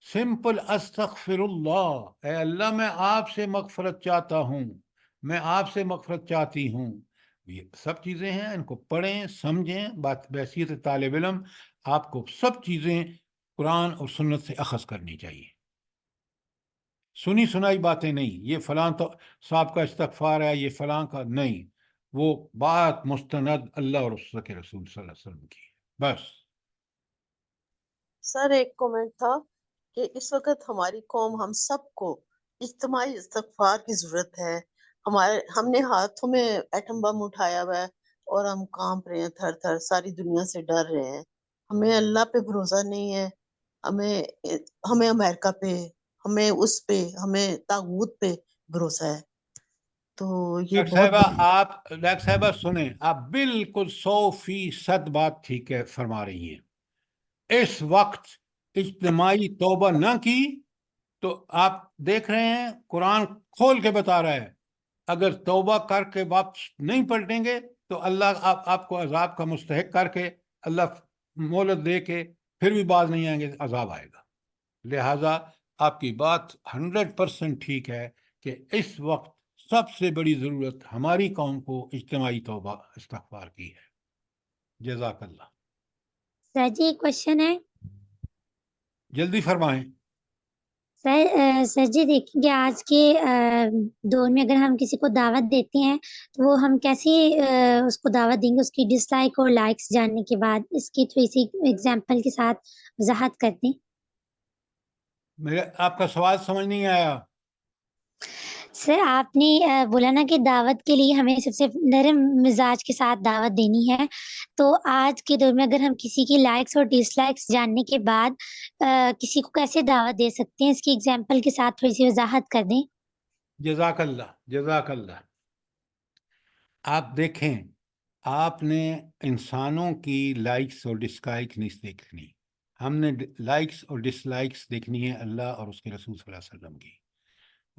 سمپل استغفر اللہ، اے اللہ میں آپ سے مغفرت چاہتا ہوں، میں آپ سے مغفرت چاہتی ہوں. یہ سب چیزیں ہیں، ان کو پڑھیں سمجھیں. بات بحیثیت طالب علم آپ کو سب چیزیں قرآن اور سنت سے اخذ کرنی چاہیے. سنی سنائی باتیں نہیں، یہ فلاں تو صاحب کا استغفار ہے، یہ فلاں کا نہیں. وہ بات مستند اللہ اور اس کے رسول صلی اللہ علیہ وسلم کی ہے بس. سر ایک کومنٹ تھا کہ اس وقت ہماری قوم ہم سب کو اجتماعی استغفار کی ضرورت ہے. ہم نے ہاتھوں میں ایٹم بم اٹھایا ہوا ہے اور ہم کانپ رہے ہیں، تھر تھر ساری دنیا سے ڈر رہے ہیں. ہمیں اللہ پہ بھروسہ نہیں ہے، ہمیں امریکہ پہ، ہمیں اس پہ، ہمیں طاغوت پہ بھروسہ ہے. تو یہ بہت ڈاکٹر صاحبہ سنیں، آپ بالکل 100% بات ٹھیک ہے فرما رہی ہیں. اس وقت اجتماعی توبہ نہ کی تو آپ دیکھ رہے ہیں قرآن کھول کے بتا رہا ہے، اگر توبہ کر کے واپس نہیں پلٹیں گے تو اللہ آپ کو عذاب کا مستحق کر کے اللہ مہلت دے کے پھر بھی باز نہیں آئیں گے، عذاب آئے گا. لہٰذا آپ کی بات 100% ٹھیک ہے کہ اس وقت سب سے بڑی ضرورت ہماری قوم کو اجتماعی توبہ استغفار کی ہے. جزاک اللہ. سر جی ایک کوشچن ہے. جلدی فرمائیں. سر جی دیکھیں کہ آج کے دور میں اگر ہم کسی کو دعوت دیتے ہیں تو وہ ہم کیسے اس کو دعوت دیں گے اس کی ڈس لائک اور لائکس جاننے کے بعد؟ اس کی تھوڑی سی ایگزامپل کے ساتھ وضاحت کر دیں. آپ کا سوال سمجھ نہیں آیا. سر آپ نے بولا نا کہ دعوت کے لیے ہمیں سب سے نرم مزاج کے ساتھ دعوت دینی ہے، تو آج کے دور میں اگر ہم کسی کی لائکس اور ڈس لائکس جاننے کے بعد کسی کو کیسے دعوت دے سکتے ہیں، اس کی ایگزامپل کے ساتھ تھوڑی سی وضاحت کر دیں. جزاک اللہ، جزاک اللہ. آپ دیکھیں، آپ نے انسانوں کی لائکس اور ڈس لائکس نہیں دیکھنی، ہم نے لائکس اور ڈس لائکس دیکھنی ہے اللہ اور اس کے رسول صلی اللہ علیہ وسلم کی.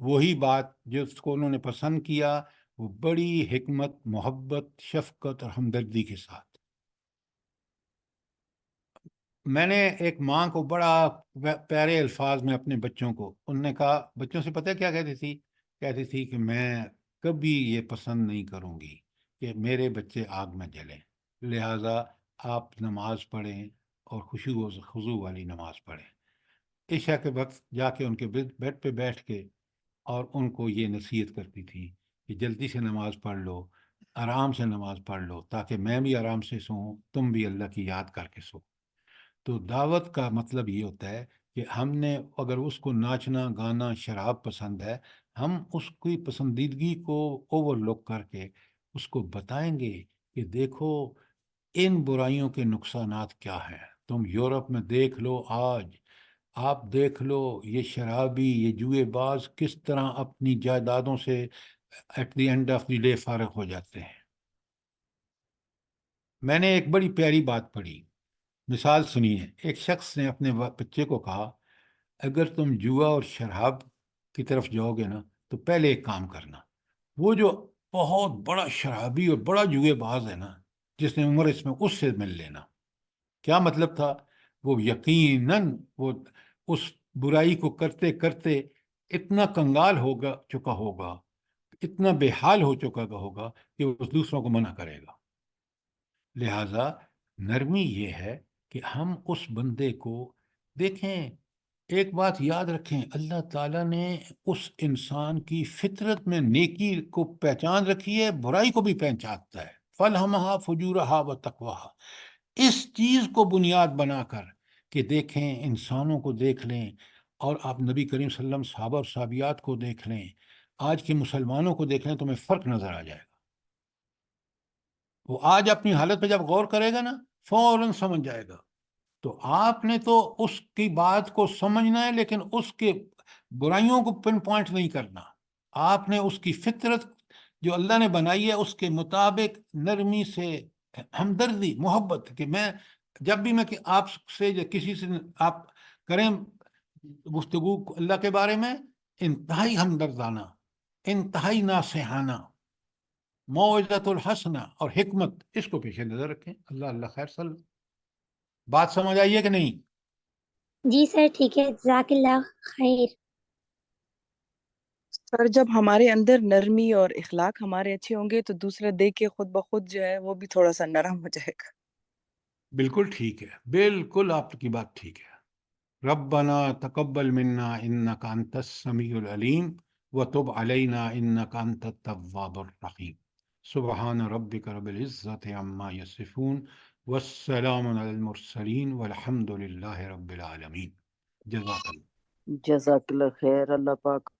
وہی بات جو اس کو انہوں نے پسند کیا وہ بڑی حکمت، محبت، شفقت اور ہمدردی کے ساتھ. میں نے ایک ماں کو بڑا پیارے الفاظ میں اپنے بچوں کو، انہوں نے کہا، بچوں سے پتہ کیا کہتی تھی کہ میں کبھی یہ پسند نہیں کروں گی کہ میرے بچے آگ میں جلیں، لہٰذا آپ نماز پڑھیں اور خشوع و خضوع والی نماز پڑھیں. عشاء کے وقت جا کے ان کے بیڈ پہ بیٹھ کے اور ان کو یہ نصیحت کرتی تھی کہ جلدی سے نماز پڑھ لو، آرام سے نماز پڑھ لو، تاکہ میں بھی آرام سے سوؤں، تم بھی اللہ کی یاد کر کے سو. تو دعوت کا مطلب یہ ہوتا ہے کہ ہم نے اگر اس کو ناچنا، گانا، شراب پسند ہے، ہم اس کی پسندیدگی کو اوور لک کر کے اس کو بتائیں گے کہ دیکھو ان برائیوں کے نقصانات کیا ہیں. تم یورپ میں دیکھ لو، آج آپ دیکھ لو یہ شرابی، یہ جوئے باز کس طرح اپنی جائیدادوں سے at the end of the day فارغ ہو جاتے ہیں. میں نے ایک بڑی پیاری بات پڑھی، مثال سنیے. ایک شخص نے اپنے بچے کو کہا، اگر تم جوا اور شراب کی طرف جاؤ گے نا تو پہلے ایک کام کرنا، وہ جو بہت بڑا شرابی اور بڑا جوئے باز ہے نا جس نے عمر اس میں، اس سے مل لینا. کیا مطلب تھا؟ وہ یقیناً وہ اس برائی کو کرتے کرتے اتنا کنگال چکا ہوگا، اتنا بے حال ہو چکا ہوگا کہ وہ دوسروں کو منع کرے گا. لہذا نرمی یہ ہے کہ ہم اس بندے کو دیکھیں. ایک بات یاد رکھیں، اللہ تعالیٰ نے اس انسان کی فطرت میں نیکی کو پہچان رکھی ہے، برائی کو بھی پہچانتا ہے. فَالْهَمَهَا فُجُورَهَا وَتَقْوَاهَا. اس چیز کو بنیاد بنا کر کہ دیکھیں انسانوں کو دیکھ لیں، اور آپ نبی کریم صلی اللہ علیہ وسلم صحابہ اور صحابیات کو دیکھ لیں، آج کے مسلمانوں کو دیکھ لیں تو ہمیں فرق نظر آ جائے گا. وہ آج اپنی حالت پہ جب غور کرے گا نا فوراً سمجھ جائے گا. تو آپ نے تو اس کی بات کو سمجھنا ہے، لیکن اس کے برائیوں کو پن پوائنٹ نہیں کرنا. آپ نے اس کی فطرت جو اللہ نے بنائی ہے اس کے مطابق نرمی سے، ہمدردی، محبت، کہ میں جب بھی میں آپ سے یا کسی سے آپ کریں گفتگو اللہ کے بارے میں، انتہائی ہمدردانہ، انتہائی ناصحانہ، موعظۃ الحسنہ اور حکمت، اس کو پیش نظر رکھیں. اللہ خیر صلی. بات سمجھ آئی ہے کہ نہیں؟ جی سر ٹھیک ہے، جزاک اللہ خیر. سر جب ہمارے اندر نرمی اور اخلاق ہمارے اچھے ہوں گے تو دوسرا دیکھ کے خود بخود جو ہے وہ بھی تھوڑا سا نرم ہو جائے گا. بالکل ٹھیک ہے، بالکل آپ کی بات ٹھیک ہے. ربنا تقبل منا انک انت السمیع العلیم وتب علینا انک انت التواب الرحیم. سبحان ربک رب العزت عما یصفون والسلام علی المرسلین والحمد للہ رب العالمین. جزاک اللہ. جزاک اللہ خیر. اللہ پاک